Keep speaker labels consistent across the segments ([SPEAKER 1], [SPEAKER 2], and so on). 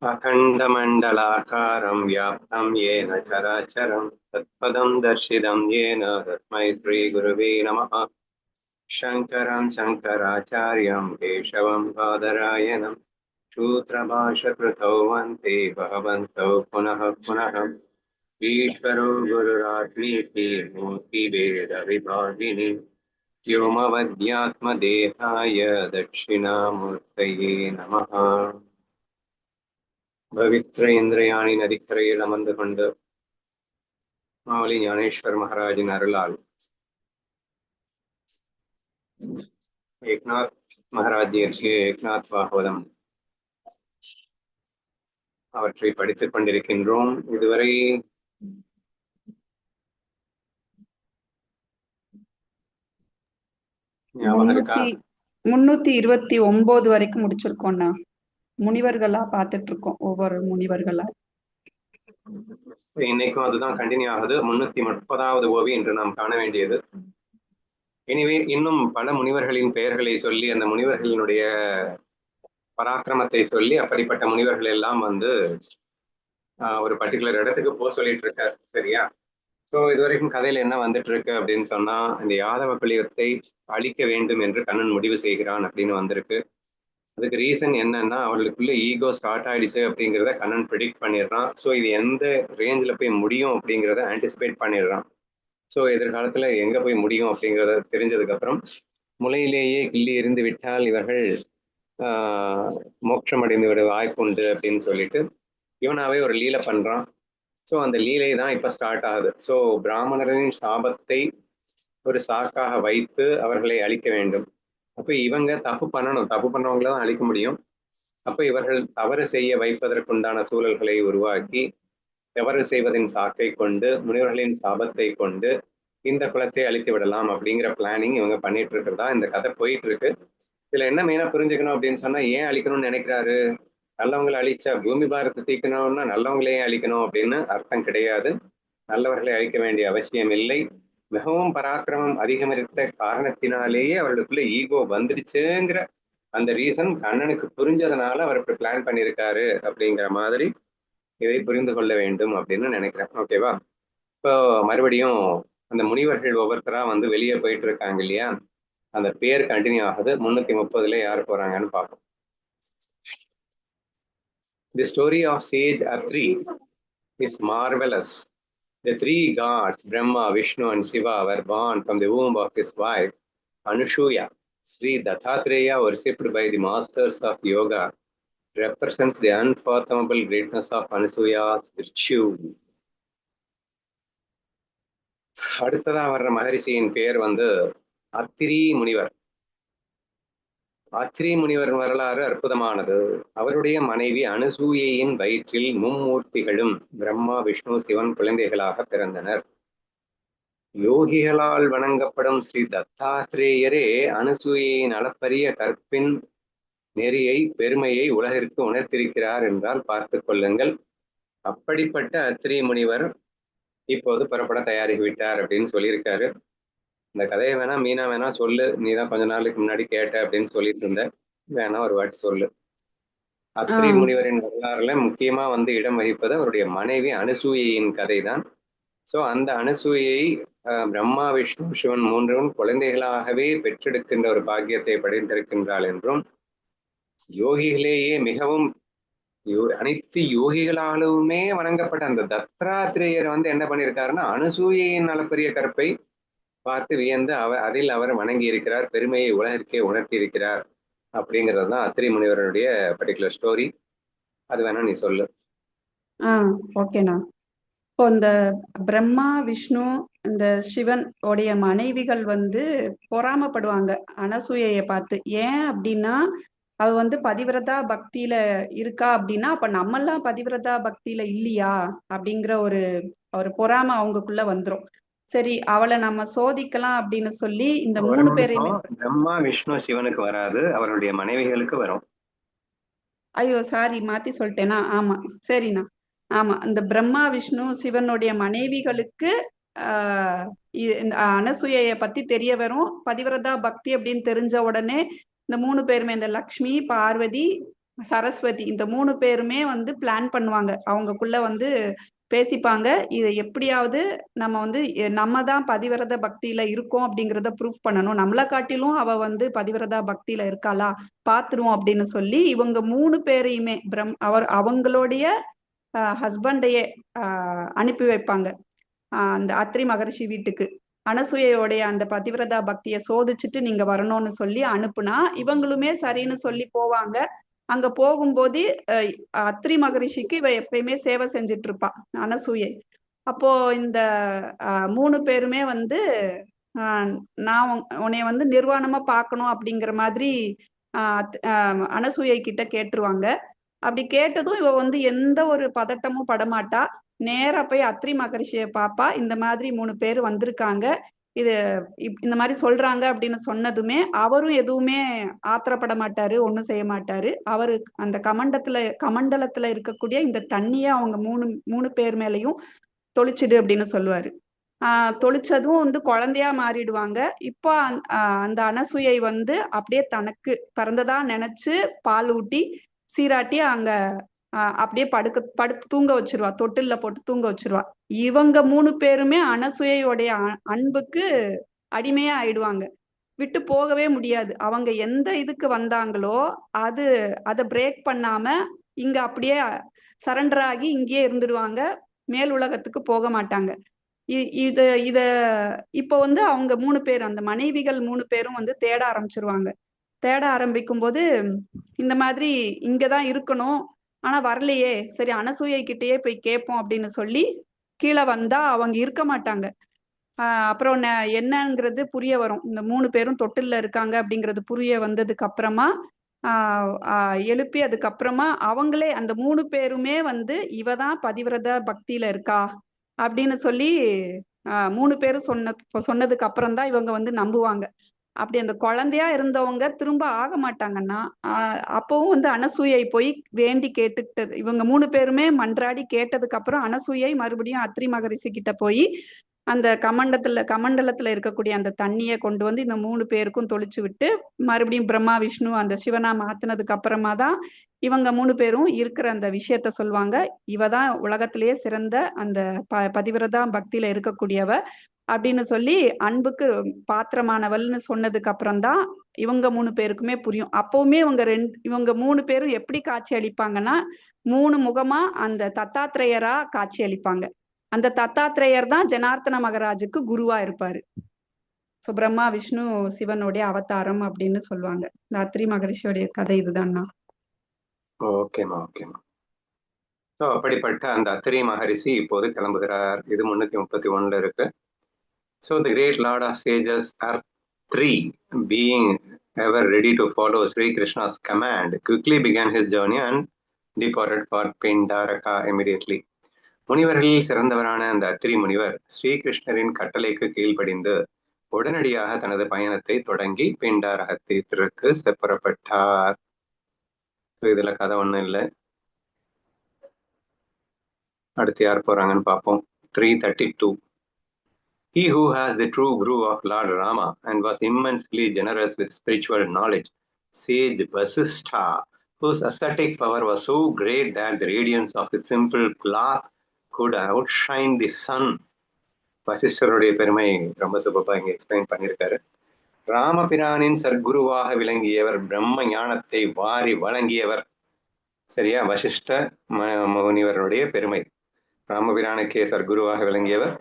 [SPEAKER 1] अखण्डमण्डलाकारं व्याप्तं येन चराचरं तत्पदं दर्शितं येन तस्मै श्रीगुरुवे नमः। शङ्करं शङ्कराचार्यं केशवं बादरायणं सूत्रभाष्यकृतौ वन्दे भगवन्तौ पुनः पुनः। ईश्वरो गुरुरात्मीति मूर्तिभेदविभागिनि व्योमवद्यात्मदेहाय दक्षिणामूर्तये नमः। பவித்ர இந்திரயாணி நதிக்கரையில் அமர்ந்து கொண்டு மாவலி ஞானேஸ்வர் மகாராஜின் அருளால் ஏக்நாத் மகாராஜ் இயற்றிய ஏக்நாத் பாகவதம் அவற்றை படித்துக் கொண்டிருக்கின்றோம். இதுவரை ஞாபகம் இருக்கா?
[SPEAKER 2] 329 வரைக்கும் முடிச்சிருக்கோம்னா முனிவர்களா பார்த்துட்டு இருக்கோம், ஒவ்வொரு முனிவர்களா.
[SPEAKER 1] இன்னைக்கும் அதுதான் கண்டினியூ ஆகுது. 330வது ஓவி என்று நாம் காண வேண்டியது. எனவே இன்னும் பல முனிவர்களின் பெயர்களை சொல்லி அந்த முனிவர்களினுடைய பராக்கிரமத்தை சொல்லி அப்படிப்பட்ட முனிவர்கள் எல்லாம் வந்து ஒரு பர்டிகுலர் இடத்துக்கு போக சொல்லிட்டு இருக்காரு. சரியா? ஸோ இதுவரைக்கும் கதையில என்ன வந்துட்டு இருக்கு அப்படின்னு சொன்னா, இந்த யாதவ குலியத்தை அழிக்க வேண்டும் என்று கண்ணன் முடிவு செய்கிறான் அப்படின்னு வந்திருக்கு. அதுக்கு ரீசன் என்னன்னா, அவர்களுக்குள்ள ஈகோ ஸ்டார்ட் ஆயிடுச்சு அப்படிங்கிறத கண்ணன் ப்ரிடிக்ட் பண்ணிடுறான். ஸோ இது எந்த ரேஞ்சில் போய் முடியும் அப்படிங்கிறத ஆன்டிசிபேட் பண்ணிடுறான். ஸோ எதிர்காலத்துல எங்க போய் முடியும் அப்படிங்கிறத தெரிஞ்சதுக்கு அப்புறம் முளையிலேயே கிள்ளி எறிந்து விட்டால் இவர்கள் மோட்சம் அடைந்து விட வாய்ப்பு உண்டு அப்படின்னு சொல்லிட்டு இவனாவே ஒரு லீலை பண்றான். ஸோ அந்த லீலை தான் இப்ப ஸ்டார்ட் ஆகுது. ஸோ பிராமணரின் சாபத்தை ஒரு சாக்காக வைத்து அவர்களை அழிக்க வேண்டும். அப்ப இவங்க தப்பு பண்ணணும், தப்பு பண்றவங்கள தான் அழிக்க முடியும். அப்ப இவர்கள் தவறு செய்ய வைப்பதற்குண்டான சூழல்களை உருவாக்கி தவறு செய்வதின் சாக்கை கொண்டு முனிவர்களின் சாபத்தை கொண்டு இந்த குலத்தை அழித்து விடலாம் அப்படிங்கிற பிளானிங் இவங்க பண்ணிட்டு இருக்கிறதா இந்த கதை போயிட்டு இருக்கு. இதுல என்ன மெயினா புரிஞ்சுக்கணும் அப்படின்னு சொன்னா, ஏன் அழிக்கணும்னு நினைக்கிறாரு? நல்லவங்களை அழிச்சா பூமி பாரத்தை தீக்கணும்னா நல்லவங்களையும் அழிக்கணும் அப்படின்னு அர்த்தம் கிடையாது. நல்லவர்களை அழிக்க வேண்டிய அவசியம் இல்லை. மிகவும் பராக்கிரமம் அதிகமிருத்த காரணத்தினாலேயே அவர்களுக்குள்ள ஈகோ வந்துடுச்சுங்கிற அந்த ரீசன் கண்ணனுக்கு புரிஞ்சதுனால அவர் இப்படி பிளான் பண்ணியிருக்காரு அப்படிங்கிற மாதிரி இதை புரிந்து கொள்ள வேண்டும் அப்படின்னு நினைக்கிறேன். ஓகேவா? இப்போ மறுபடியும் அந்த முனிவர்கள் ஒவ்வொருத்தரா வந்து வெளியே போயிட்டு இருக்காங்க இல்லையா, அந்த பேர் கண்டினியூ ஆகுது. 330ல யார் போறாங்கன்னு பார்ப்போம். The story of sage Atri is marvelous. The three gods, Brahma, Vishnu, and Shiva, were born from the womb of his wife, Anushuya. Sri Dattatreya, worshipped by the masters of yoga, represents the unfathomable greatness of Anusuya's virtue. அடுத்ததா வர்ற மகரிஷியின் பெயர் வந்து அத்திரி முனிவர். அத்திரி முனிவர் வரலாறு அற்புதமானது. அவருடைய மனைவி அனுசூயையின் வயிற்றில் மும்மூர்த்திகளும் பிரம்மா, விஷ்ணு, சிவன் குழந்தைகளாக பிறந்தனர். யோகிகளால் வணங்கப்படும் ஸ்ரீ தத்தாத்திரேயரே அனுசூயையின் அளப்பரிய கற்பின் நெறியை பெருமையை உலகிற்கு உணர்த்திருக்கிறார் என்றால் பார்த்து கொள்ளுங்கள். அப்படிப்பட்ட அத்திரி முனிவர் இப்போது புறப்பட தயாரிவிட்டார் அப்படின்னு சொல்லியிருக்காரு. இந்த கதையை வேணா மீனா வேணா சொல்லு, நீ தான் கொஞ்ச நாளுக்கு முன்னாடி கேட்ட அப்படின்னு சொல்லிட்டு இருந்த, வேணா ஒரு வாட்டி சொல்லு. அத்திரி முனிவரின் வரலாறுல முக்கியமா வந்து இடம் வகிப்பது அவருடைய மனைவி அனுசூயையின் கதை தான். ஸோ அந்த அனுசூயை பிரம்மா, விஷ்ணு, சிவன் மூன்றும் குழந்தைகளாகவே பெற்றெடுக்கின்ற ஒரு பாக்கியத்தை படைத்திருக்கின்றாள் என்றும், யோகிகளேயே மிகவும் அனைத்து யோகிகளாலுமே வணங்கப்பட்ட அந்த தத்தாத்திரேயர் வந்து என்ன பண்ணியிருக்காருன்னா, அனுசூயையின் அளப்பரிய கற்பை பார்த்து வியந்து அதில் அவர் வணங்கி இருக்கிறார், பெருமையை உலகிற்கே உணர்த்தி இருக்கிறார் அப்படிங்கிறது தான் அத்திரி முனிவருடைய பர்டிகுலர் ஸ்டோரி. அது வேணா நீ சொல்லு.
[SPEAKER 2] ஓகேண்ணா. இப்போ இந்த பிரம்மா, விஷ்ணு, இந்த சிவன் உடைய மனைவிகள் வந்து பொறாமப்படுவாங்க அனசூயைய பார்த்து. ஏன் அப்படின்னா, அவ வந்து பதிவிரதா பக்தியில இருக்கா அப்படின்னா, அப்ப நம்ம எல்லாம் பதிவிரதா பக்தியில இல்லையா அப்படிங்கிற ஒரு பொறாம அவங்களுக்குள்ள வந்துரும். சரி, அவளை நம்ம சோதிக்கலாம் அப்படின்னு சொல்லி இந்த 3 பேரையுமே.
[SPEAKER 1] பிரம்மா, விஷ்ணு, சிவனுக்கு வராது, அவருடைய மனைவிகளுக்கு வரும்.
[SPEAKER 2] ஐயோ சாரி, மாத்தி சொல்லிட்டேனா? ஆமா, சரிண்ணா. ஆமா, இந்த பிரம்மா, விஷ்ணு, சிவனுடைய மனைவிகளுக்கு இந்த அனசூயைய பத்தி தெரிய வரும். பதிவிரதா பக்தி அப்படின்னு தெரிஞ்ச உடனே இந்த 3 பேருமே, இந்த லக்ஷ்மி, பார்வதி, சரஸ்வதி இந்த 3 பேருமே வந்து பிளான் பண்ணுவாங்க. அவங்கக்குள்ள வந்து பேசிப்பாங்க. இத எப்படியாவது நம்ம வந்து நம்ம தான் பதிவிரத பக்தியில இருக்கோம் அப்படிங்கிறத ப்ரூஃப் பண்ணணும். நம்மள காட்டிலும் அவ வந்து பதிவிரதா பக்தியில இருக்காளா? பாத்துருவோம் அப்படின்னு சொல்லி இவங்க 3 பேரையுமே அவங்களுடைய ஹஸ்பண்டையே அனுப்பி வைப்பாங்க. அந்த அத்ரி மகரிஷி வீட்டுக்கு. அனசூயையோடைய அந்த பதிவிரதா பக்திய சோதிச்சுட்டு நீங்க வரணும்னு சொல்லி அனுப்புனா, இவங்களுமே சரின்னு சொல்லி போவாங்க. அங்க போகும்போது அஹ் அத்ரி மகரிஷிக்கு இவ எப்பயுமே சேவை செஞ்சுட்டு இருப்பா அனசூயை. அப்போ இந்த 3 பேருமே வந்து ஆஹ் நான் உன்னைய வந்து நிர்வாணமா பார்க்கணும் அப்படிங்கிற மாதிரி அனசூயை கிட்ட கேட்டுருவாங்க. அப்படி கேட்டதும் இவ வந்து எந்த ஒரு பதட்டமும் படமாட்டா. நேரா போய் அத்ரி மகரிஷிய பாப்பா. இந்த மாதிரி 3 பேர் வந்திருக்காங்க. இது இந்த மாதிரி சொல்றாங்க அப்படின்னு சொன்னதுமே அவரும் எதுவுமே ஆத்திரப்பட மாட்டாரு, ஒண்ணும் செய்ய மாட்டாரு. அவரு அந்த கமண்டலத்துல இருக்கக்கூடிய இந்த தண்ணிய அவங்க மூணு பேர் மேலயும் தொளிச்சிடு அப்படின்னு சொல்லுவாரு. தொளிச்சதும் வந்து குழந்தையா மாறிடுவாங்க. இப்போ அந்த அனசூயை வந்து அப்படியே தனக்கு பிறந்ததா நினைச்சு பால் ஊட்டி சீராட்டி அங்க அப்படியே படுத்து தூங்க வச்சிருவா. தொட்டில்ல போட்டு தூங்க வச்சிருவா. இவங்க 3 பேருமே அனசூயையோடைய அன்புக்கு அடிமையா ஆயிடுவாங்க. விட்டு போகவே முடியாது. அவங்க எந்த இதுக்கு வந்தாங்களோ அது அதை பிரேக் பண்ணாம இங்க அப்படியே சரண்டர் ஆகி இங்கேயே இருந்துடுவாங்க. மேல் உலகத்துக்கு போக மாட்டாங்க. இத இத இப்ப வந்து அவங்க 3 பேர் அந்த மனைவிகள் 3 பேரும் வந்து தேட ஆரம்பிச்சிருவாங்க. தேட ஆரம்பிக்கும் போது இந்த மாதிரி இங்கதான் இருக்கணும், ஆனா வரலையே, சரி அனசூயை கிட்டயே போய் கேட்போம் அப்படின்னு சொல்லி கீழே வந்தா அவங்க இருக்க மாட்டாங்க. அப்புறம் என்னங்கிறது புரிய வரும். இந்த 3 பேரும் தொட்டில்ல இருக்காங்க அப்படிங்கிறது புரிய வந்ததுக்கு அப்புறமா எழுப்பி அதுக்கப்புறமா அவங்களே அந்த 3 பேருமே வந்து இவதான் பதிவிரத பக்தியில இருக்கா அப்படின்னு சொல்லி 3 பேரும் சொன்னதுக்கு அப்புறம் தான் இவங்க வந்து நம்புவாங்க. அப்படி அந்த குழந்தையா இருந்தவங்க திரும்ப ஆக மாட்டாங்கன்னா அப்பவும் வந்து அனசூயை போய் வேண்டி கேட்டுக்கிட்டது. இவங்க 3 பேருமே மன்றாடி கேட்டதுக்கு அப்புறம் அனசூயை மறுபடியும் அத்ரி மகரிஷி கிட்ட போய் அந்த கமண்டலத்துல இருக்கக்கூடிய அந்த தண்ணியை கொண்டு வந்து இந்த 3 பேருக்கும் தொளிச்சு விட்டு மறுபடியும் பிரம்மா விஷ்ணு அந்த சிவனா மாத்தினதுக்கு அப்புறமா தான் இவங்க 3 பேரும் இருக்கிற அந்த விஷயத்த சொல்லுவாங்க. இவதான் உலகத்திலேயே சிறந்த அந்த பதிவிரதா பக்தியில இருக்கக்கூடியவ அப்படின்னு சொல்லி அன்புக்கு பாத்திரமானவள்னு சொன்னதுக்கு அப்புறம் தான் இவங்க 3 பேருக்குமே புரியும். அப்பவுமே இவங்க 3 பேரும் எப்படி காட்சி அளிப்பாங்கன்னா 3 முகமா அந்த தத்தாத்திரேயரா காட்சி அளிப்பாங்க. அந்த தத்தாத்திரேயர் தான் ஜனார்த்தன மகராஜுக்கு குருவா இருப்பாரு. சோ பிரம்மா விஷ்ணு சிவனுடைய அவதாரம் அப்படின்னு சொல்லுவாங்க. இந்த அத்ரி மகரிஷியோடைய கதை இதுதான்னா.
[SPEAKER 1] ஓகேமா ஓகேமா. ஸோ அப்படிப்பட்ட அந்த அத்ரி மகரிஷி இப்போது கிளம்புகிறார். இது 331 இருக்கு. So the great lord of sages are 3 being ever ready to follow Sri Krishna's command quickly began his journey and departed for Pindaraka immediately. முனிவர்களில் சிறந்தவரான அந்த அத்ரி முனிவர் ஸ்ரீகிருஷ்ணரின் கட்டளைக்கு கீழ்ப்படிந்து உடனடியாக தனது பயணத்தை தொடங்கி பிண்டாரகத்திற்கு புறப்பட்டார். இதுல கதை ஒண்ணும் இல்லை. அடுத்து யார் போறாங்கன்னு பார்ப்போம். 332. He who has the true guru of Lord Rama and was immensely generous with spiritual knowledge, sage Vasistha, whose ascetic power was so great that the radiance of his simple cloth could outshine the sun. வசிஷ்டருடைய பெருமை ரொம்ப சூப்பரா இங்க explain பண்ணியிருக்காரு. ராமபிரானின் சர்க்குருவாக விளங்கியவர், பிரம்ம ஞானத்தை வாரி வழங்கியவர். சரியா, வசிஷ்ட முனிவருடைய பெருமை. ராமபிரானுக்கே சர்க்குருவாக விளங்கியவர்,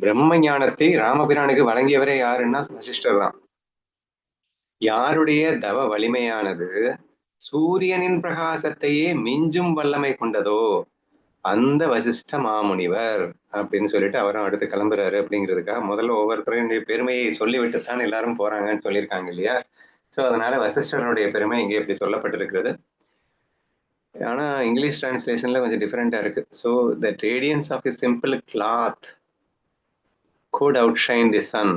[SPEAKER 1] பிரம்ம ஞானத்தை ராமபிரானுக்கு வழங்கியவரே யாருன்னா வசிஷ்டர் தான். யாருடைய தவ வலிமையானது சூரியனின் பிரகாசத்தையே மிஞ்சும் வல்லமை கொண்டதோ அந்த வசிஷ்ட மாமுனிவர் அப்படின்னு சொல்லிட்டு அவரும் அடுத்து கிளம்புறாரு. அப்படிங்கிறதுக்காக முதல்ல ஒவ்வொருத்தரும் பெருமையை சொல்லிவிட்டு தான் எல்லாரும் போறாங்கன்னு சொல்லியிருக்காங்க இல்லையா. ஸோ அதனால வசிஷ்டருடைய பெருமை இங்கே இப்படி சொல்லப்பட்டிருக்கிறது. ஆனா இங்கிலீஷ் டிரான்ஸ்லேஷன்ல கொஞ்சம் டிஃப்ரெண்டா இருக்கு. So the radiance of a simple cloth could outshine the sun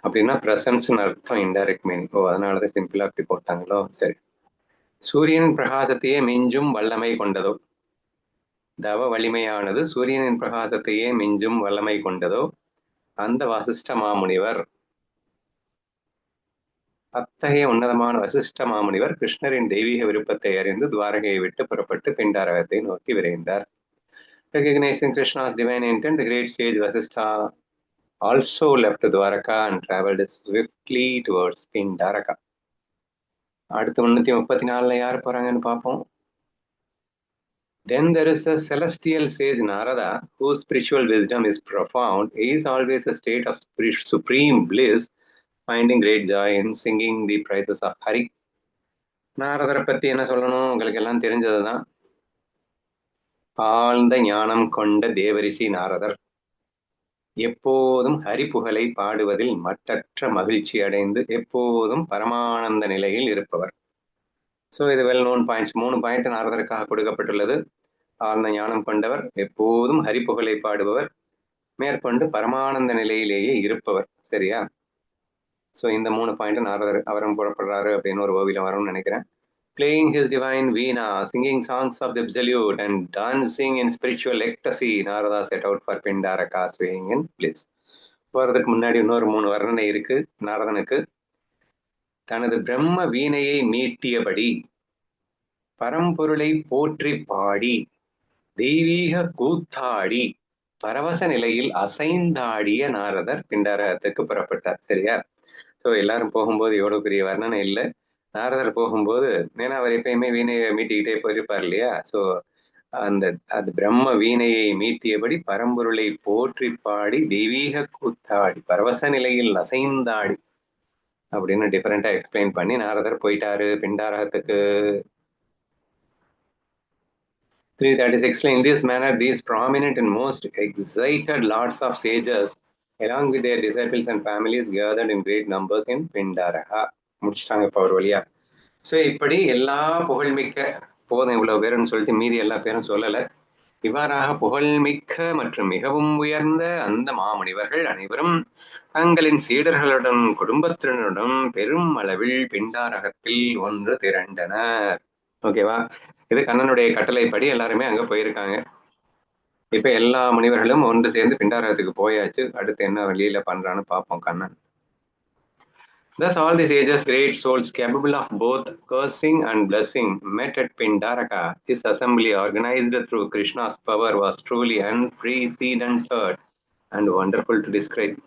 [SPEAKER 1] அப்படின்னா பிரசன்ஸ்னு அர்த்தம், இன்டைரக்ட் மீனிங். அதனாலதான் சிம்பிளா அப்படி போட்டாங்களோ. சரி. சூரியனின் பிரகாசத்தையே மிஞ்சும் வல்லமை கொண்டதோ, தவ வலிமையானது சூரியனின் பிரகாசத்தையே மிஞ்சும் வல்லமை கொண்டதோ அந்த வசிஷ்ட மாமுனிவர் அத்தகைய உன்னதமான வசிஷ்ட மாமுனிவர் கிருஷ்ணரின் தெய்வீக விருப்பத்தை அறிந்து துவாரகையை விட்டு புறப்பட்டு பிண்டாரகத்தை நோக்கி விரைந்தார். Recognizing Krishna's divine intent, the great sage Vasistha also left Dwaraka and traveled swiftly towards Pindaraka. அடுத்து 334ல யார் போறாங்கன்னு பார்ப்போம். Then there is the celestial sage Narada, whose spiritual wisdom is profound. He is always a state of supreme bliss, finding great joy in singing the praises of Hari. நாரதரை பத்தி என்ன சொல்லணும், உங்களுக்கு எல்லாம் தெரிஞ்சதுதான். ஆழ்ந்த ஞானம் கொண்ட தேவரிஷி நாரதர் எப்போதும் ஹரிபுகழை பாடுவதில் மட்டற்ற மகிழ்ச்சி அடைந்து எப்போதும் பரமானந்த நிலையில் இருப்பவர். ஸோ இது வெல் நோன் பாயிண்ட்ஸ். 3 பாயிண்ட் நாரதருக்காக கொடுக்கப்பட்டுள்ளது. ஆழ்ந்த ஞானம் கொண்டவர், எப்போதும் ஹரிபுகழை பாடுபவர், மேற்கொண்டு பரமானந்த நிலையிலேயே இருப்பவர். சரியா? ஸோ இந்த 3 பாயிண்ட் நாரதர் அவரும் புறப்படுறாரு அப்படின்னு ஒரு ஓவியம் வரும்னு நினைக்கிறேன். Playing his divine veena, singing songs of the absolute and dancing in spiritual ecstasy, Narada set out for Pindaraka, swaying in bliss. போறதுக்கு முன்னாடி இன்னொரு 3 வர்ணனை இருக்கு நாரதனுக்கு. தனது பிரம்ம வீணையை மீட்டியபடி பரம்பொருளை போற்றி பாடி தெய்வீக கூத்தாடி பரவச நிலையில் அசைந்தாடிய நாரதர் பிண்டாரகத்துக்கு புறப்பட்டார். சரியா? ஸோ எல்லாரும் போகும்போது எவ்வளவு பெரிய வர்ணனை இல்லை. நாரதர் போகும்போது, ஏன்னா அவர் எப்பயுமே வீணையை மீட்டிக்கிட்டே போயிருப்பார் இல்லையா? ஸோ அது பிரம்ம வீணையை மீட்டியபடி பரம்பொருளை போற்றி பாடி தெய்வீக கூத்தாடி பரவச நிலையில் அசைந்தாடி அப்படின்னு டிஃபரெண்டா எக்ஸ்பிளைன் பண்ணி நாரதர் போயிட்டாரு பிண்டாரகத்துக்கு. 336. In this manner, these prominent and most excited lords of sages, along with their disciples and families, gathered in great numbers in Pindaraka. முடிச்சிட்டாங்க இப்போ ஒரு வழியா. ஸோ இப்படி எல்லா புகழ்மிக்க, போதும் இவ்வளவு பேருன்னு சொல்லிட்டு மீதி எல்லா பேரும் சொல்லலை, இவ்வாறாக புகழ்மிக்க மற்றும் மிகவும் உயர்ந்த அந்த மாமுனிவர்கள் அனைவரும் தங்களின் சீடர்களுடன் குடும்பத்தினருடன் பெரும் அளவில் பிண்டாரகத்தில் ஒன்று திரண்டனர். ஓகேவா? இது கண்ணனுடைய கட்டளைப்படி எல்லாருமே அங்க போயிருக்காங்க. இப்ப எல்லா முனிவர்களும் ஒன்று சேர்ந்து பிண்டாரகத்துக்கு போயாச்சு. அடுத்து என்ன வழியில பண்றான்னு பார்ப்போம் Kannan. Thus all the sages, great souls capable of both cursing and blessing, met at Pindaraka. This assembly, organized through Krishna's power, was truly unprecedented and wonderful to describe.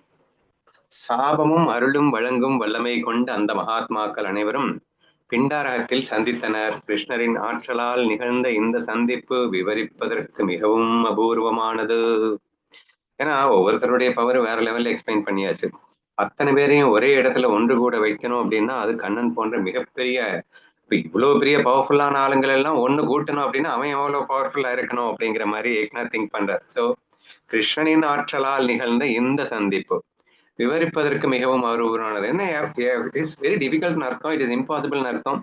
[SPEAKER 1] சாபமும் அருளும் வழங்கும் வல்லமை கொண்ட அந்த மகாத்மாக்கள் அனைவரும் பிண்டாரகத்தில் சந்தித்தனர். கிருஷ்ணரின் ஆற்றலால் நிகழ்ந்த இந்த சந்திப்பு விவரிப்பதற்கு மிகவும் அபூர்வமானது. ஏன்னா ஒவ்வொருத்தருடைய பவர் வேற லெவல்ல எக்ஸ்பிளைன் பண்ணியாச்சு. அத்தனை பேரையும் ஒரே இடத்துல ஒன்று கூட வைக்கணும் அப்படின்னா அது கண்ணன் போன்ற மிகப்பெரிய, இவ்வளவு பெரிய பவர்ஃபுல்லான ஆளுங்கள் எல்லாம் ஒண்ணு கூட்டணும் அப்படின்னா அவன் எவ்வளவு பவர்ஃபுல்லா இருக்கணும் அப்படிங்கிற மாதிரி ஏக்நாத் திங்க் பண்றார். ஸோ கிருஷ்ணனின் ஆற்றலால் நிகழ்ந்த இந்த சந்திப்பு விவரிப்பதற்கு மிகவும் அபூர்வமானது. என்ன, இட்ஸ் வெரி டிஃபிகல்ட்னு அர்த்தம், இட் இஸ் இம்பாசிபிள்னு அர்த்தம்.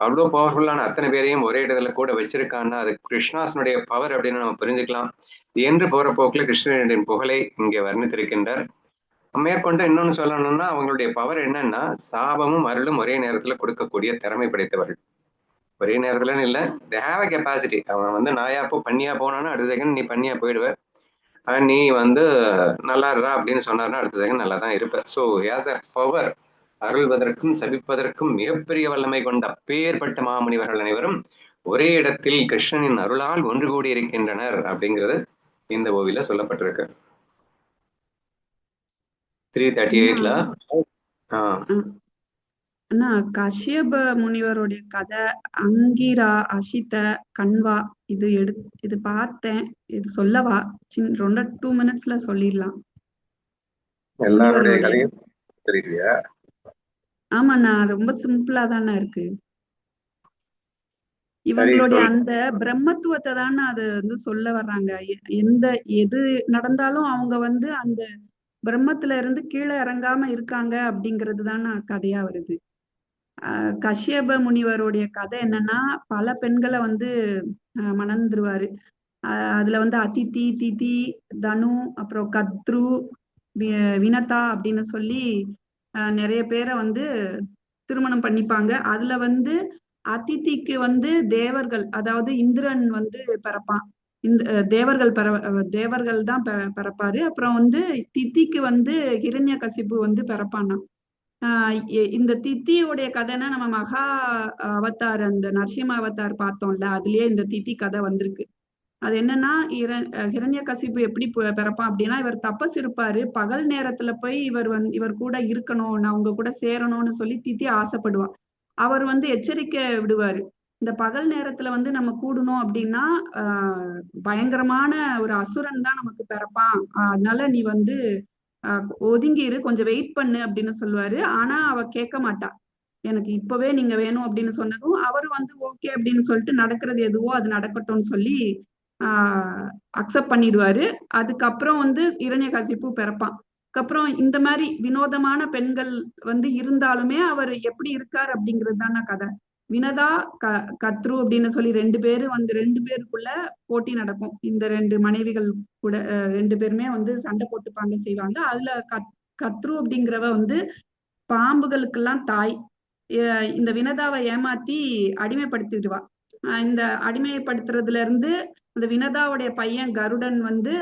[SPEAKER 1] அவ்வளோ பவர்ஃபுல்லான அத்தனை பேரையும் ஒரே இடத்துல கூட வச்சிருக்கான்னா அது கிருஷ்ணாசனுடைய பவர் அப்படின்னு நம்ம புரிஞ்சுக்கலாம். என்று போற போக்குல கிருஷ்ணனின் புகழை இங்கே வர்ணித்திருக்கின்றார். மேற்கொண்டு இன்னொன்னு சொல்லணும்னா அவங்களுடைய பவர் என்னன்னா சாபமும் அருளும் ஒரே நேரத்துல கொடுக்கக்கூடிய திறமை படைத்தவர்கள். ஒரே நேரத்துலன்னு இல்லை, தே ஹேவ் அ கெப்பாசிட்டி. அவன் நாயா பண்ணியா போனான்னா அடுத்த செகண்ட் நீ பண்ணியா போயிடுவ, நீ நல்லா இருடா அப்படின்னு சொன்னார்னா அடுத்த செகண்ட் நல்லா தான் இருப்ப. ஸோ ஆஸ் அ பவர், அருள்வதற்கும் சபிப்பதற்கும் மிகப்பெரிய வல்லமை கொண்ட அப்பேற்பட்ட மாமுனிவர்கள் அனைவரும் ஒரே இடத்தில் கிருஷ்ணனின் அருளால் ஒன்று கூடி இருக்கின்றனர் அப்படிங்கிறது இந்த ஓவில சொல்லப்பட்டிருக்கு. 338ல
[SPEAKER 2] கஷ்யப முனிவருடைய கதை, அங்கிரா, அசித, கண்வா, இது பார்த்தேன். இது சொல்லவா? 2 மினிட்ஸ்ல சொல்லிடலாம்.
[SPEAKER 1] எல்லாருடைய கதையும் தெரியலையா?
[SPEAKER 2] ஆமாண்ணா, ரொம்ப சிம்பிளா தானே இருக்கு. இவங்களுடைய அந்த பிரம்மத்துவத்தை தானே அது சொல்ல வர்றாங்க. எது நடந்தாலும் அவங்க அந்த பிரம்மத்துல இருந்து கீழே இறங்காம இருக்காங்க அப்படிங்கிறது தானே கதையா வருது. கஷ்யப முனிவருடைய கதை என்னன்னா, பல பெண்களை மணந்துருவாரு. அதுல அதிதி, திதி, தனு, அப்புறம் கத்ரு, வினதா அப்படின்னு சொல்லி நிறைய பேரை திருமணம் பண்ணிப்பாங்க. அதுல அதிதிக்கு தேவர்கள், அதாவது இந்திரன் பிறப்பான். இந்த தேவர்கள் தான் பிறப்பாரு. அப்புறம் திதிக்கு ஹிரண்ய கசிப்பு பிறப்பானா. இந்த தித்தியோடைய கதைன்னா நம்ம மகா அவதார் அந்த நரசிம்ம அவதார் பார்த்தோம்ல, அதுலயே இந்த தித்தி கதை வந்திருக்கு. அது என்னன்னா ஹிரண்யகசிப்பு எப்படி பிறப்பான் அப்படின்னா, இவர் தபஸ் இருப்பாரு. பகல் நேரத்துல போய் இவர் கூட இருக்கணும், நான் உங்க கூட சேரணும்னு சொல்லி தித்தி ஆசைப்படுவான். அவர் எச்சரிக்கை விடுவாரு. இந்த பகல் நேரத்துல நம்ம கூடணும் அப்படின்னா பயங்கரமான ஒரு அசுரன் தான் நமக்கு பிறப்பான். அதனால நீ ஒதுங்கிரு, கொஞ்சம் வெயிட் பண்ணு அப்படின்னு சொல்லுவாரு. ஆனா அவ கேட்க மாட்டா. எனக்கு இப்பவே நீங்க வேணும் அப்படின்னு சொன்னதும் அவரு ஓகே அப்படின்னு சொல்லிட்டு நடக்கிறது எதுவோ அது நடக்கட்டும்னு சொல்லி அக்செப்ட் பண்ணிடுவாரு. அதுக்கப்புறம் இரண்யகசிப்பு பிறப்பான். அதுக்கப்புறம் இந்த மாதிரி வினோதமான பெண்கள் இருந்தாலுமே அவர் எப்படி இருக்கார் அப்படிங்கிறது தானே கதை. வினதா கத்ரு அப்படின்னு சொல்லி ரெண்டு பேருக்குள்ள போட்டி நடக்கும். இந்த ரெண்டு மனைவிகள் கூட ரெண்டு பேருமே சண்டை போட்டுப்பாங்க, செய்வாங்க. அதுல கத்ரு அப்படிங்கிறவ பாம்புகளுக்கெல்லாம் தாய். இந்த வினதாவை ஏமாத்தி அடிமைப்படுத்திடுவா. இந்த அடிமைப்படுத்துறதுல இருந்து அந்த வினதாவுடைய பையன் கருடன்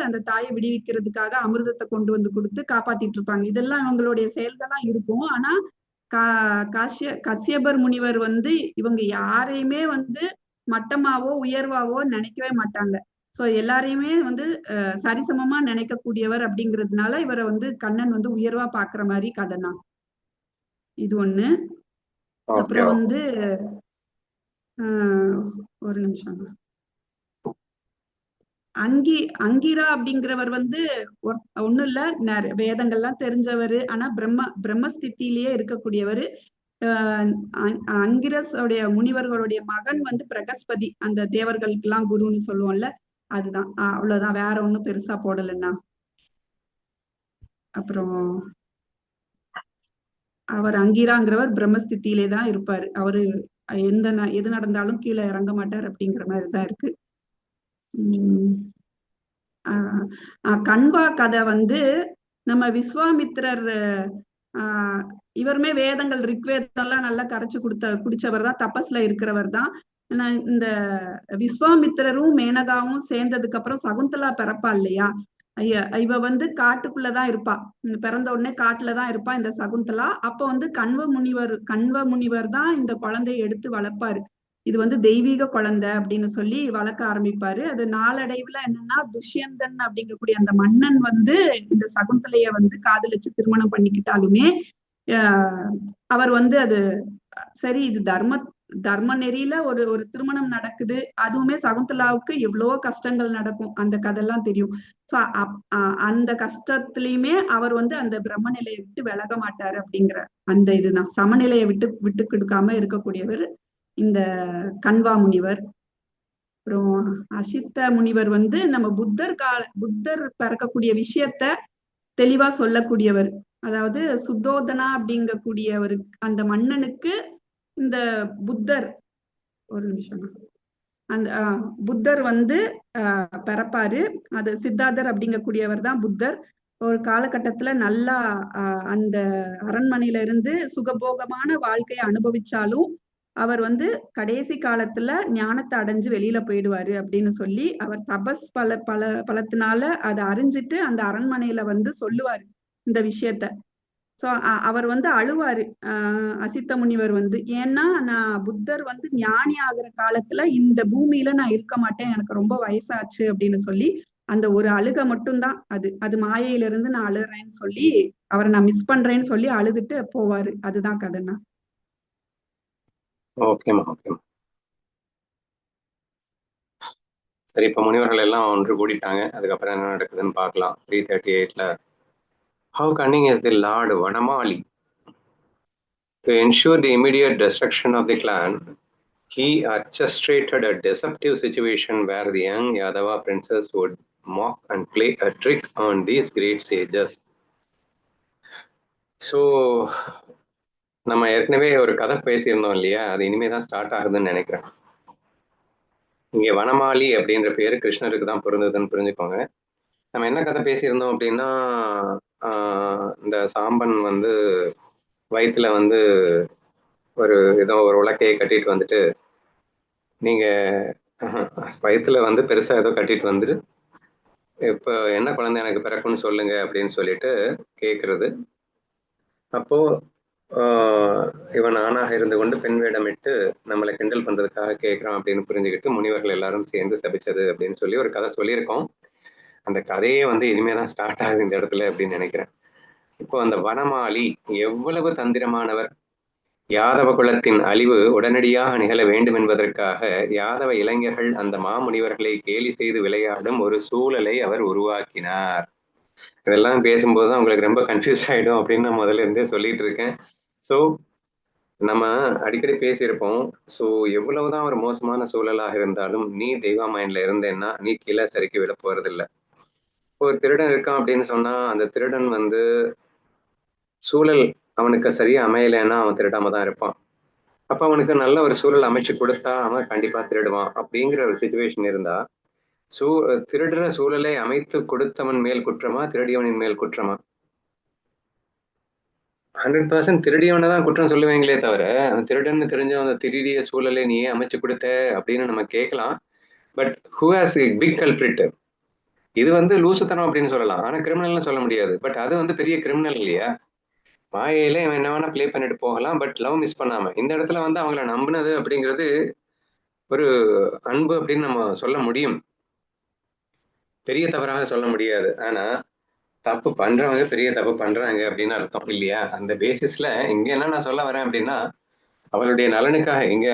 [SPEAKER 2] அந்த தாயை விடுவிக்கிறதுக்காக அமிர்தத்தை கொண்டு கொடுத்து காப்பாத்திட்டு இருப்பாங்க. இதெல்லாம் இவங்களுடைய செயல்களா இருக்கும். ஆனா கஷ்யபர் முனிவர் இவங்க யாரையுமே மட்டமாவோ உயர்வாவோ நினைக்கவே மாட்டாங்க. சோ எல்லாரையுமே சரிசமமா நினைக்கக்கூடியவர் அப்படிங்கிறதுனால இவரை கண்ணன் உயர்வா பாக்குற மாதிரி கதைனா இது ஒண்ணு. அப்புறம் ஒரு நிமிஷம். அங்கிரா அப்படிங்கிறவர் ஒண்ணும் இல்ல, வேதங்கள்லாம் தெரிஞ்சவரு. ஆனா பிரம்மஸ்தித்திலேயே இருக்கக்கூடியவரு. அங்கிரஸ் உடைய முனிவர்களுடைய மகன் பிரகஸ்பதி, அந்த தேவர்களுக்கு எல்லாம் குருன்னு சொல்லுவோம்ல, அதுதான். அவ்வளவுதான், வேற ஒண்ணும் பெருசா போடலன்னா. அப்புறம் அவர் அங்கிராங்கிறவர் பிரம்மஸ்தித்திலே தான் இருப்பாரு. அவரு எது நடந்தாலும் கீழே இறங்க மாட்டார் அப்படிங்கிற மாதிரிதான் இருக்கு. கண்வா கதை நம்ம விஸ்வாமித்திரர் இவருமே வேதங்கள் ரிக்வேதம் எல்லாம் நல்லா கரைச்சு குடிச்சவர் தான், தபஸ்ல இருக்கிறவர் தான். இந்த விஸ்வாமித்திரரும் மேனகாவும் சேர்ந்ததுக்கு அப்புறம் சகுந்தலா பிறப்பா இல்லையா, இவ காட்டுக்குள்ளதான் இருப்பா. பிறந்த உடனே காட்டுலதான் இருப்பா இந்த சகுந்தலா. அப்ப கண்வ முனிவர் தான் இந்த குழந்தையை எடுத்து வளர்ப்பாரு. இது தெய்வீக குழந்தை அப்படின்னு சொல்லி வளர்க்க ஆரம்பிப்பாரு. அது நாளடைவுல என்னன்னா, துஷ்யந்தன் அப்படிங்கக்கூடிய அந்த மன்னன் இந்த சகுந்தலைய காதலிச்சு திருமணம் பண்ணிக்கிட்டாலுமே அவர் அது சரி, இது தர்ம நெறியில ஒரு திருமணம் நடக்குது. அதுவுமே சகுந்தலாவுக்கு எவ்வளவோ கஷ்டங்கள் நடக்கும், அந்த கதையெல்லாம் தெரியும். சோ அந்த கஷ்டத்திலயுமே அவர் அந்த பிரம்ம நிலையை விட்டு விலக மாட்டாரு அப்படிங்கிற அந்த இதுதான். சமநிலையை விட்டு கொடுக்காம இருக்கக்கூடியவர் இந்த கண்வா முனிவர். அப்புறம் அசித்த முனிவர் நம்ம புத்தர் பிறக்கக்கூடிய விஷயத்த தெளிவா சொல்லக்கூடியவர். அதாவது சுத்தோதனா அப்படிங்கக்கூடியவர் அந்த மன்னனுக்கு இந்த புத்தர், ஒரு நிமிஷம், அந்த புத்தர் பிறப்பாரு. அது சித்தார்த்தர் அப்படிங்கக்கூடியவர் தான் புத்தர். ஒரு காலகட்டத்துல நல்லா அந்த அரண்மனையில இருந்து சுகபோகமான வாழ்க்கையை அனுபவிச்சாலும் அவர் கடைசி காலத்துல ஞானத்தை அடைஞ்சு வெளியில போயிடுவாரு அப்படின்னு சொல்லி அவர் தபஸ் பலத்தினால அதை அறிஞ்சிட்டு அந்த அரண்மனையில சொல்லுவாரு இந்த விஷயத்த. சோ அவர் அழுவாரு அசித்த முனிவர் ஏன்னா நான் புத்தர் ஞானி ஆகுற காலத்துல இந்த பூமியில நான் இருக்க மாட்டேன், எனக்கு ரொம்ப வயசாச்சு அப்படின்னு சொல்லி அந்த ஒரு அழுக மட்டும்தான் அது மாயையில இருந்து நான் அழுறேன்னு சொல்லி அவரை நான் மிஸ் பண்றேன்னு சொல்லி அழுதுட்டு போவாரு. அதுதான் கதைன்னா.
[SPEAKER 1] ஓகேமா, ஓகேமா. சரி, இப்ப முனிவர்கள் எல்லாம் ஒன்று கூடிட்டாங்க. அதுக்கப்புறம் என்ன நடக்குதுன்னு பார்க்கலாம். 338ல how cunning is the Lord Vanamali to ensure the immediate destruction of the clan. He orchestrated a deceptive situation where the young Yadava princess would mock and play a trick on these great sages. So நம்ம ஏற்கனவே ஒரு கதை பேசியிருந்தோம் இல்லையா, அது இனிமேதான் start ஆகுதுன்னு நினைக்கிறேன். இங்க வனமாலி அப்படின்ற பேரு கிருஷ்ணருக்கு தான் பொருந்ததுன்னு புரிஞ்சுக்கோங்க. நம்ம என்ன கதை பேசியிருந்தோம் அப்படின்னா, இந்த சாம்பன் வயிற்றுல ஒரு ஒரு உலக்கையை கட்டிட்டு வந்துட்டு, நீங்க வயிற்றுல பெருசா ஏதோ கட்டிட்டு வந்துட்டு, இப்போ என்ன குழந்தை எனக்கு பிறக்கும்னு சொல்லுங்க அப்படின்னு சொல்லிட்டு கேட்கறது. அப்போ இவன் ஆணாக இருந்து கொண்டு பெண் வேடமிட்டு நம்மளை கிண்டல் பண்றதுக்காக கேட்கிறான் அப்படின்னு புரிஞ்சுக்கிட்டு முனிவர்கள் எல்லாரும் சேர்ந்து சபிச்சது அப்படின்னு சொல்லி ஒரு கதை சொல்லியிருக்கோம். அந்த கதையே வந்து இனிமேதான் ஸ்டார்ட் ஆகுது இந்த இடத்துல அப்படின்னு நினைக்கிறேன். இப்போ அந்த வனமாலி எவ்வளவு தந்திரமானவர்! யாதவ குலத்தின் அழிவு உடனடியாக நிகழ வேண்டும் என்பதற்காக யாதவ இளைஞர்கள் அந்த மாமுனிவர்களை கேலி செய்து விளையாடும் ஒரு சூழலை அவர் உருவாக்கினார். இதெல்லாம் பேசும்போதுதான் உங்களுக்கு ரொம்ப கன்ஃபியூஸ் ஆயிடும் அப்படின்னு நான் முதல்ல இருந்தே சொல்லிட்டு இருக்கேன். ஸோ நம்ம அடிக்கடி பேசியிருப்போம். ஸோ எவ்வளவுதான் ஒரு மோசமான சூழலாக இருந்தாலும் நீ தெய்வ மைண்ட்ல இருந்தேன்னா நீ கீழே சறுக்கி விட போறதில்லை. ஒரு திருடன் இருக்கான் அப்படின்னு சொன்னா அந்த திருடன் வந்து சூழல் அவனுக்கு சரியா அமையலைன்னா அவன் திருடாம தான் இருப்பான். அப்ப அவனுக்கு நல்ல ஒரு சூழல் அமைச்சு கொடுத்தா அவன் கண்டிப்பா திருடுவான் அப்படிங்கிற ஒரு சுச்சுவேஷன் இருந்தா திருடுற சூழலை அமைத்து கொடுத்தவன் மேல் குற்றமா திருடியவனின் மேல் குற்றமா? 100% திருடியவனை தான் குற்றம் சொல்லுவீங்களே தவிர அந்த திருடன்னு தெரிஞ்ச அந்த திருடிய சூழலை நீ ஏன் அமைச்சு கொடுத்த அப்படின்னு நம்ம கேட்கலாம். But who has big culprit? இது வந்து லூசுத்தனம் அப்படின்னு சொல்லலாம், ஆனா கிரிமினல்னு சொல்ல முடியாது. பட் அது வந்து பெரிய கிரிமினல் இல்லையா? மாயையில இவன் என்ன வேணா பிளே பண்ணிட்டு போகலாம், பட் லவ் மிஸ் பண்ணாம. இந்த இடத்துல வந்து அவங்கள நம்பினது அப்படிங்கிறது ஒரு அன்பு அப்படின்னு நம்ம சொல்ல முடியும், பெரிய தவறாக சொல்ல முடியாது. ஆனா தப்பு பண்றவங்க பெரிய தப்பு பண்றாங்க அப்படின்னு அர்த்தம் இல்லையா? அந்த பேசிஸ்ல இங்க என்ன நான் சொல்ல வரேன் அப்படின்னா, அவளுடைய நலனுக்காக இங்க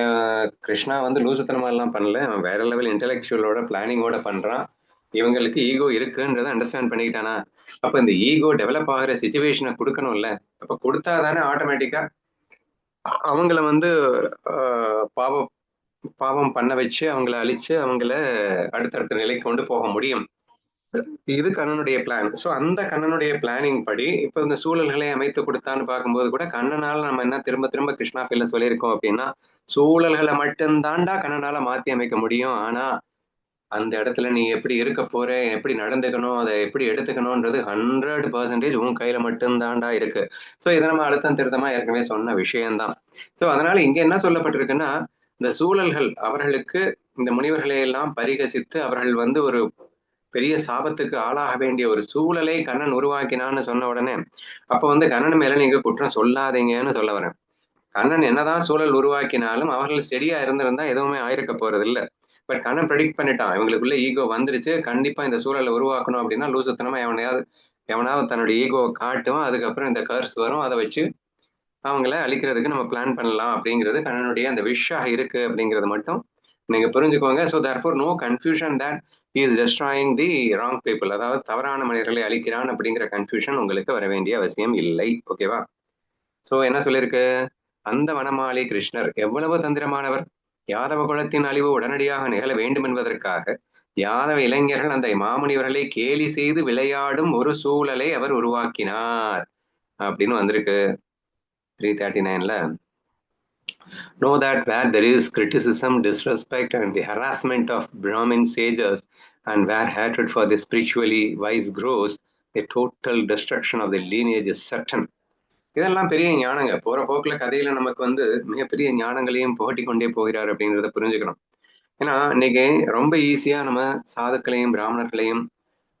[SPEAKER 1] கிருஷ்ணா வந்து லூசுத்தனமா எல்லாம் பண்ணல, அவன் வேற லெவல் இன்டெலெக்சுவலோட பிளானிங்கோட பண்றான். இவங்களுக்கு ஈகோ இருக்குன்றதை அண்டர்ஸ்டாண்ட் பண்ணிக்கிட்டானா? அப்ப இந்த ஈகோ டெவலப் ஆகிற சிச்சுவேஷனை கொடுக்கணும்ல. அப்ப கொடுத்தாதானே ஆட்டோமேட்டிக்கா அவங்கள வந்து பாவம் பாவம் பண்ண வச்சு அவங்கள அழிச்சு அவங்கள அடுத்தடுத்த நிலைக்கு கொண்டு போக முடியும். இது கண்ணனுடைய பிளான். ஸோ அந்த கண்ணனுடைய பிளானிங் படி இப்போ இந்த சூழல்களை அமைத்து கொடுத்தான்னு பார்க்கும்போது கூட கண்ணனால நம்ம என்ன திரும்ப திரும்ப கிருஷ்ணா ஃபீல்ல சொல்லியிருக்கோம் அப்படின்னா, சூழல்களை மட்டும்தான்டா கண்ணனால மாத்தி அமைக்க முடியும். ஆனா அந்த இடத்துல நீ எப்படி இருக்க போற, எப்படி நடந்துக்கணும், அதை எப்படி எடுத்துக்கணும்ன்றது 100% உன் கையில மட்டும்தான்டா இருக்கு. ஸோ இதை நம்ம அழுத்தம் திருத்தமா ஏற்கனவே சொன்ன விஷயம்தான். ஸோ அதனால இங்க என்ன சொல்லப்பட்டிருக்குன்னா, இந்த சூழல்கள் அவர்களுக்கு இந்த முனிவர்களை எல்லாம் பரிகசித்து அவர்கள் வந்து ஒரு பெரிய சாபத்துக்கு ஆளாக வேண்டிய ஒரு சூழலை கண்ணன் உருவாக்கினான்னு சொன்ன உடனே அப்ப வந்து கண்ணன் மேல நீங்க குற்றம் சொல்லாதீங்கன்னு சொல்ல வரேன். கண்ணன் என்னதான் சூழல் உருவாக்கினாலும் அவர்கள் செடியா இருந்திருந்தா எதுவுமே ஆயிருக்க போறது இல்லை. பட் கண்ணன் ப்ரெடிக்ட் பண்ணிட்டான், இவங்களுக்குள்ள ஈகோ வந்துருச்சு, கண்டிப்பா இந்த சூழலை உருவாக்கணும் அப்படின்னா லூசுத்தனமா எவனாவது தன்னுடைய ஈகோவை காட்டுவான், அதுக்கப்புறம் இந்த கர்ஸ் வரும், அதை வச்சு அவங்கள அழிக்கிறதுக்கு நம்ம பிளான் பண்ணலாம் அப்படிங்கிறது கண்ணனுடைய அந்த விஷாக இருக்கு அப்படிங்கிறது மட்டும் நீங்க புரிஞ்சுக்கோங்க. So therefore no confusion that he is destroying the wrong people, அதாவது தவறான மனிதர்களை அழிக்கிறான் அப்படிங்கிற கன்ஃபியூஷன் உங்களுக்கு வர வேண்டிய அவசியம் இல்லை. ஓகேவா? ஸோ என்ன சொல்லியிருக்கு? அந்த வனமாலி கிருஷ்ணர் எவ்வளவு தந்திரமானவர்! யாதவ குலத்தின் அழிவு உடனடியாக நிகழ வேண்டும் என்பதற்காக யாதவ இளைஞர்கள் அந்த மாமுனிவர்களை கேலி செய்து விளையாடும் ஒரு சூழலை அவர் உருவாக்கினார் அப்படின்னு வந்திருக்கு 339ல. Know that where there is criticism, disrespect and the harassment of Brahmin sages, and where hatred for the spiritually wise grows, the total destruction of the lineage is certain. இதெல்லாம் பெரிய ஞானங்க. போற போக்குல கதையில நமக்கு வந்து மிகப்பெரிய ஞானங்களையும் புகட்டி கொண்டே போகிறார் அப்படிங்கிறத புரிஞ்சுக்கணும். ஏன்னா இன்னைக்கு ரொம்ப ஈஸியா நம்ம சாதுக்களையும் பிராமணர்களையும்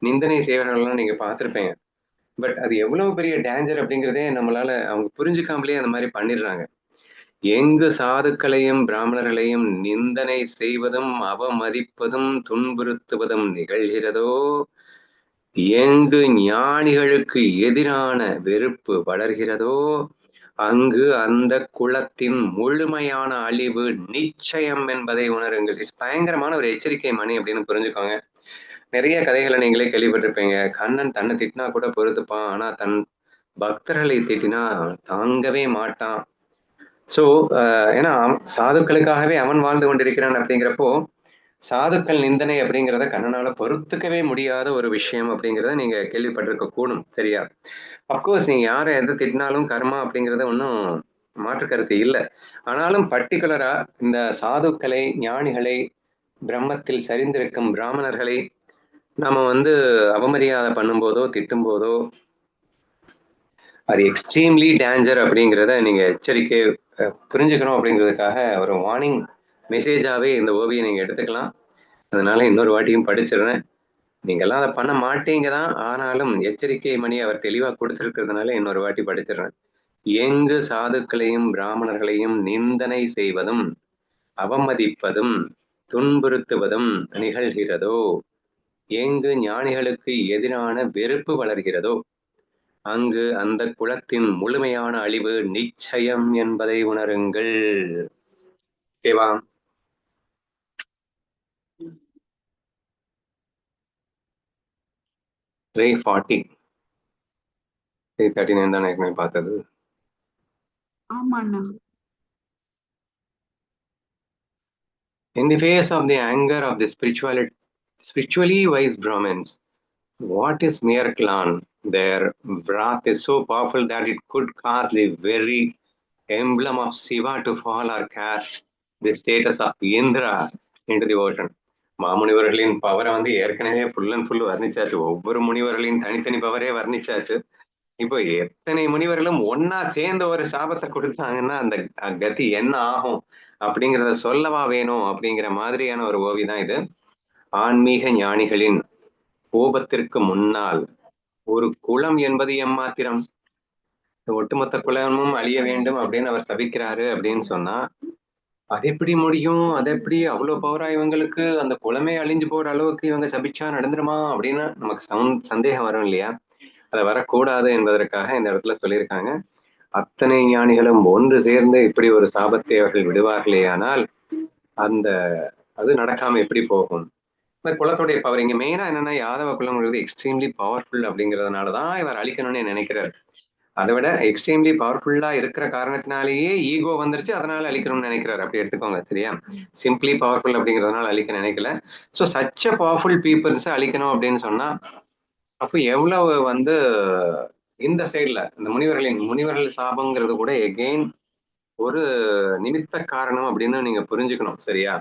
[SPEAKER 1] நிந்தனை செய்வர்கள்லாம் நீங்க பார்த்துருப்பீங்க. பட் அது எவ்வளவு பெரிய டேஞ்சர் அப்படிங்கிறதே நம்மளால அவங்க புரிஞ்சுக்காமலே அந்த மாதிரி பண்ணிடுறாங்க. எங்கு சாதுக்களையும் பிராமணர்களையும் நிந்தனை செய்வதும் அவமதிப்பதும் துன்புறுத்துவதும் நிகழ்கிறதோ, எங்கு ஞானிகளுக்கு எதிரான வெறுப்பு வளர்கிறதோ, அங்கு அந்த குலத்தின் முழுமையான அழிவு நிச்சயம் என்பதை உணருங்கள். பயங்கரமான ஒரு எச்சரிக்கை மணி அப்படின்னு புரிஞ்சுக்கோங்க. நிறைய கதைகளை நீங்களே கேள்விப்பட்டிருப்பீங்க. கண்ணன் தன்னை திட்டினா கூட பொறுத்துப்பான், ஆனா தன் பக்தர்களை திட்டினா தாங்கவே மாட்டான். ஸோ ஏன்னா சாதுக்களுக்காகவே அவன் வாழ்ந்து கொண்டிருக்கிறான் அப்படிங்கிறப்போ சாதுக்கள் நிந்தனை அப்படிங்கிறத கண்ணனால பொறுத்துக்கவே முடியாத ஒரு விஷயம் அப்படிங்கிறத நீங்க கேள்விப்பட்டிருக்க கூடும். சரியா? அப்கோர்ஸ் நீங்க யாரை எது திட்டினாலும் கர்மா அப்படிங்கிறத ஒன்றும் மாற்று கருத்து இல்லை. ஆனாலும் பர்டிகுலரா இந்த சாதுக்களை, ஞானிகளை, பிரம்மத்தில் சரிந்திருக்கும் பிராமணர்களை நாம வந்து அவமரியாதை பண்ணும்போதோ திட்டும் போதோ அது எக்ஸ்ட்ரீம்லி டேஞ்சர் அப்படிங்கிறத நீங்க எச்சரிக்கை புரிஞ்சுக்கணும் அப்படிங்கிறதுக்காக ஒரு வார்னிங் மெசேஜாவே இந்த ஓவியம் நீங்க எடுத்துக்கலாம். அதனால இன்னொரு வாட்டியும் படிச்சிடுறேன். நீங்கெல்லாம் அதை பண்ண மாட்டீங்க தான், ஆனாலும் எச்சரிக்கை மணி அவர் தெளிவா கொடுத்துருக்கிறதுனால இன்னொரு வாட்டி படிச்சிடுறேன். எங்கு சாதுக்களையும் பிராமணர்களையும் நிந்தனை செய்வதும் அவமதிப்பதும் துன்புறுத்துவதும் நிகழ்கிறதோ, எங்கு ஞானிகளுக்கு எதிரான வெறுப்பு வளர்கிறதோ, அங்கு அந்த குலத்தின் முழுமையான அழிவு நிச்சயம் என்பதை உணருங்கள். ஓகேவா? 340 339 தான் ஏற்கனவே பார்த்தது.
[SPEAKER 2] ஆமாண்ணா.
[SPEAKER 1] In the face of the anger of the spiritually wise Brahmins, what is mere clan? Their wrath is so powerful that it could cause the very emblem of Shiva to fall or cast the status of Indra into the ocean. மாமுனிவர்களின் பவரை வந்து ஏற்கனவே full and full வர்ணிச்சாச்சு. ஒவ்வொரு முனிவர்களின் தனித்தனி பவரே வர்ணிச்சாச்சு. இப்போ எத்தனை முனிவர்களும் ஒன்னா சேர்ந்த ஒரு சாபத்தை கொடுத்தாங்கன்னா அந்த கதி என்ன ஆகும் அப்படிங்கிறத சொல்லவா வேணும் அப்படிங்கிற மாதிரியான ஒரு ஓவி தான் இது. ஆன்மீக ஞானிகளின் கோபத்திற்கு முன்னால் ஒரு குலம் என்பது எம்மாத்திரம். ஒட்டுமொத்த குலமும் அழிய வேண்டும் அப்படின்னு அவர் சபிக்கிறாரு அப்படின்னு சொன்னா அது எப்படி முடியும்? அது எப்படி அவ்வளவு பவரா இவங்களுக்கு அந்த குலமே அழிஞ்சு போற அளவுக்கு இவங்க சபிச்சா நடந்துருமா அப்படின்னு நமக்கு சந்தேகம் வரும் இல்லையா? அதை வரக்கூடாது என்பதற்காக இந்த இடத்துல சொல்லியிருக்காங்க. அத்தனை ஞானிகளும் ஒன்று சேர்ந்து இப்படி ஒரு சாபத்தை அவர்கள் விடுவார்களே ஆனால் அந்த அது நடக்காம எப்படி போகும்? இந்த குலத்துடைய பவர் இங்க மெயினா என்னன்னா யாதவ குலம்ங்கிறது எக்ஸ்ட்ரீம்லி பவர்ஃபுல் அப்படிங்கிறதுனாலதான் இவர் அழிக்கணும்னு நினைக்கிறார். அதை விட எக்ஸ்ட்ரீம்லி பவர்ஃபுல்லா இருக்கிற காரணத்தினாலேயே ஈகோ வந்துருச்சு, அதனால அழிக்கணும்னு நினைக்கிறாரு. அப்படி எடுத்துக்கோங்க, சரியா? சிம்பிளி பவர்ஃபுல் அப்படிங்கிறதுனால அழிக்க நினைக்கல. ஸோ சச்ச பவர்ஃபுல் பீப்புள்ஸை அழிக்கணும் அப்படின்னு சொன்னா அப்போ எவ்வளவு வந்து இந்த சைட்ல இந்த முனிவர்கள் சாபங்கிறது கூட எகெயின் ஒரு நிமித்த காரணம் அப்படின்னு நீங்க புரிஞ்சுக்கணும், சரியா?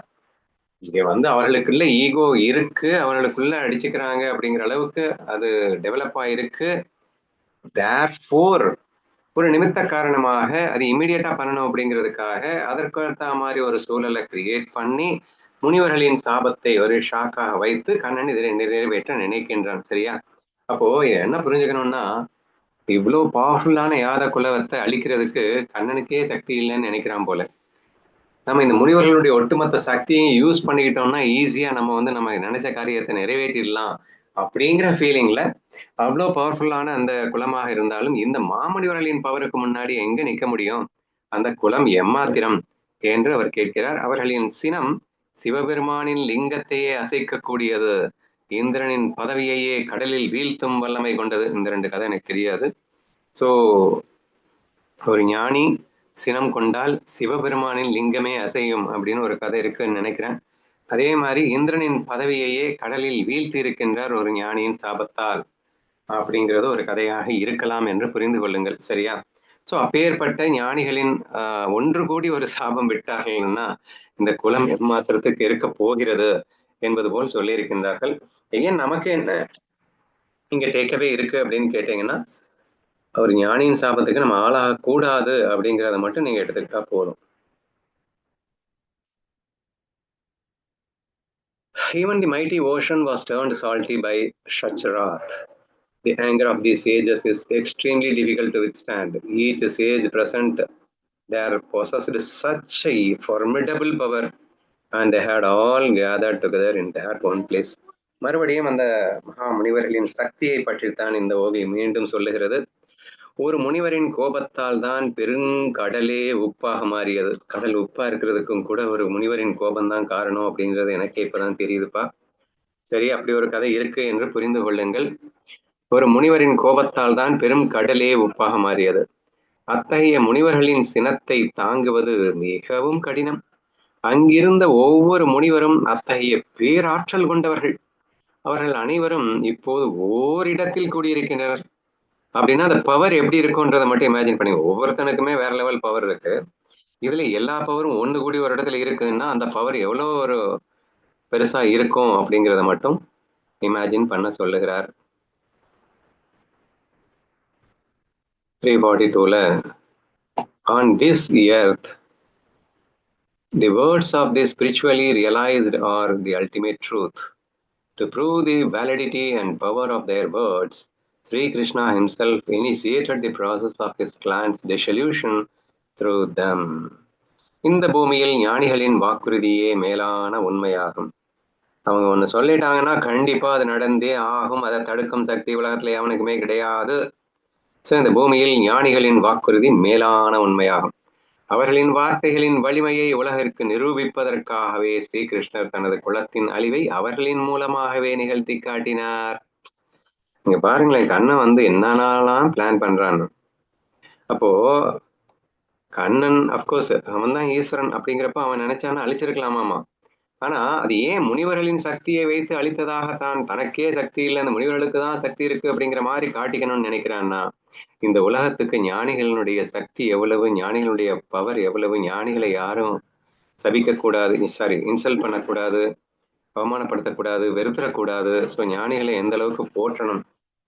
[SPEAKER 1] இங்க வந்து அவர்களுக்குள்ள ஈகோ இருக்கு, அவர்களுக்குள்ள அடிச்சுக்கிறாங்க அப்படிங்கிற அளவுக்கு அது டெவலப் ஆயிருக்கு. தேர்ஃபோர் ஒரு நிமித்த காரணமாக அது இமீடியட்டா பண்ணணும் அப்படிங்கிறதுக்காக அதற்கேற்ற மாதிரி ஒரு சூழலை கிரியேட் பண்ணி முனிவர்களின் சாபத்தை ஒரு ஷாக்காக வைத்து கண்ணன் இதை நிறைவேற்ற நினைக்கின்றான், சரியா? அப்போ என்ன புரிஞ்சுக்கணும்னா இவ்வளவு பவர்ஃபுல்லான யாத குலத்தை அழிக்கிறதுக்கு கண்ணனுக்கே சக்தி இல்லைன்னு நினைக்கிறான் போல. நம்ம இந்த முனிவர்களுடைய ஒட்டுமொத்த சக்தியை யூஸ் பண்ணிக்கிட்டோம்னா ஈஸியா நம்ம வந்து நம்ம நினைச்ச காரியத்தை நிறைவேற்றிடலாம் அப்படிங்கிற ஃபீலிங்ல அவ்வளோ பவர்ஃபுல்லான அந்த குலமாக இருந்தாலும் இந்த மாமுனிவர்களின் பவருக்கு முன்னாடி எங்க நிற்க முடியும்? அந்த குலம் எம்மாத்திரம் என்று அவர் கேட்கிறார். அவர்களின் சினம் சிவபெருமானின் லிங்கத்தையே அசைக்கக்கூடியது, இந்திரனின் பதவியையே கடலில் வீழ்த்தும் வல்லமை கொண்டது. இந்த ரெண்டு கதை எனக்கு தெரியாது. ஸோ ஒரு ஞானி சினம் கொண்டால் சிவபெருமானின் லிங்கமே அசையும் அப்படின்னு ஒரு கதை இருக்குன்னு நினைக்கிறேன். அதே மாதிரி இந்திரனின் பதவியையே கடலில் வீழ்த்தி இருக்கின்றார் ஒரு ஞானியின் சாபத்தால் அப்படிங்கிறது ஒரு கதையாக இருக்கலாம் என்று புரிந்து கொள்ளுங்கள், சரியா? ஸோ அப்பேற்பட்ட ஞானிகளின் ஒன்று கூடி ஒரு சாபம் விட்டார்கள்னா இந்த குலம் எம்மாத்திரத்துக்கு இருக்க போகிறது என்பது போல் சொல்லியிருக்கின்றார்கள். ஏன் நமக்கு என்ன இங்க டேக்கவே இருக்கு அப்படின்னு கேட்டீங்கன்னா ஒரு ஞானியின் சாபத்துக்கு நம்ம ஆளாக கூடாது அப்படிங்கிறத மட்டும் நீங்க எடுத்துக்கிட்டா போதும். Even the mighty ocean was turned salty by such wrath. The anger of these sages is extremely difficult to withstand. Each sage present there possessed such a formidable power, and they had all gathered together in that one place. மறுபடியும் அந்த மகா முனிவர்களின் சக்தியை பற்றித்தான் இந்த ஓவியம் மீண்டும் சொல்லுகிறது. ஒரு முனிவரின் கோபத்தால் தான் பெருங்கடலே உப்பாக மாறியது. கடல் உப்பா இருக்கிறதுக்கும் கூட ஒரு முனிவரின் கோபம்தான் காரணம் அப்படிங்கிறது எனக்கே இப்பதான் தெரியுதுப்பா. சரி, அப்படி ஒரு கதை இருக்கு என்று புரிந்து கொள்ளுங்கள். ஒரு முனிவரின் கோபத்தால் தான் பெரும் கடலே உப்பாக மாறியது. அத்தகைய முனிவர்களின் சினத்தை தாங்குவது மிகவும் கடினம். அங்கிருந்த ஒவ்வொரு முனிவரும் அத்தகைய பேராற்றல் கொண்டவர்கள். அவர்கள் அனைவரும் இப்போது ஓரிடத்தில் கூடியிருக்கின்றனர். அப்படின்னா அந்த பவர் எப்படி இருக்கும்ன்றதை மட்டும் இமேஜின் பண்ணி, ஒவ்வொருத்தனுக்குமே வேற லெவல் பவர் இருக்கு. இதுல எல்லா பவரும் ஒன்று கூடி ஒரு இடத்துல இருக்குன்னா அந்த பவர் எவ்வளோ ஒரு பெருசா இருக்கும் அப்படிங்கிறத மட்டும் இமேஜின் பண்ண சொல்லுகிறார். 342ல on this earth the words of the spiritually realized are the ultimate truth. To prove the validity and power of their words, Sri Krishna himself initiated the process of his clan's dissolution through them. இந்த பூமியில் ஞானிகளின் வாக்குறுதியே மேலான உண்மையாகும். அவங்க ஒண்ணு சொல்லிட்டாங்கன்னா கண்டிப்பா அது நடந்தே ஆகும். அதை தடுக்கும் சக்தி உலகத்துல எவனுக்குமே கிடையாது. சோ இந்த பூமியில் ஞானிகளின் வாக்குறுதி மேலான உண்மையாகும். அவர்களின் வார்த்தைகளின் வலிமையை உலகிற்கு நிரூபிப்பதற்காகவே ஸ்ரீகிருஷ்ணர் தனது குலத்தின் அழிவை அவர்களின் மூலமாகவே நிகழ்த்தி காட்டினார். இங்க பாருங்களேன், கண்ணன் என்னென்னலாம் பிளான் பண்றான்னு. அப்போ கண்ணன் அப்கோர்ஸ் அவன் தான் ஈஸ்வரன் அப்படிங்கிறப்ப அவன் நினைச்சானா அழிச்சிருக்கலாமாமா. ஆனா அது ஏன் முனிவர்களின் சக்தியை வைத்து அழித்ததாகத்தான், தனக்கே சக்தி இல்லை அந்த முனிவர்களுக்கு தான் சக்தி இருக்கு அப்படிங்கிற மாதிரி காட்டிக்கணும்னு நினைக்கிறான்னா, இந்த உலகத்துக்கு ஞானிகளுடைய சக்தி எவ்வளவு, ஞானிகளுடைய பவர் எவ்வளவு, ஞானிகளை யாரும் சபிக்க கூடாது, சாரி இன்சல்ட் பண்ணக்கூடாது, அவமானப்படுத்தக்கூடாது, வெறுத்துடக்கூடாது. ஸோ ஞானிகளை எந்த அளவுக்கு போற்றணும்.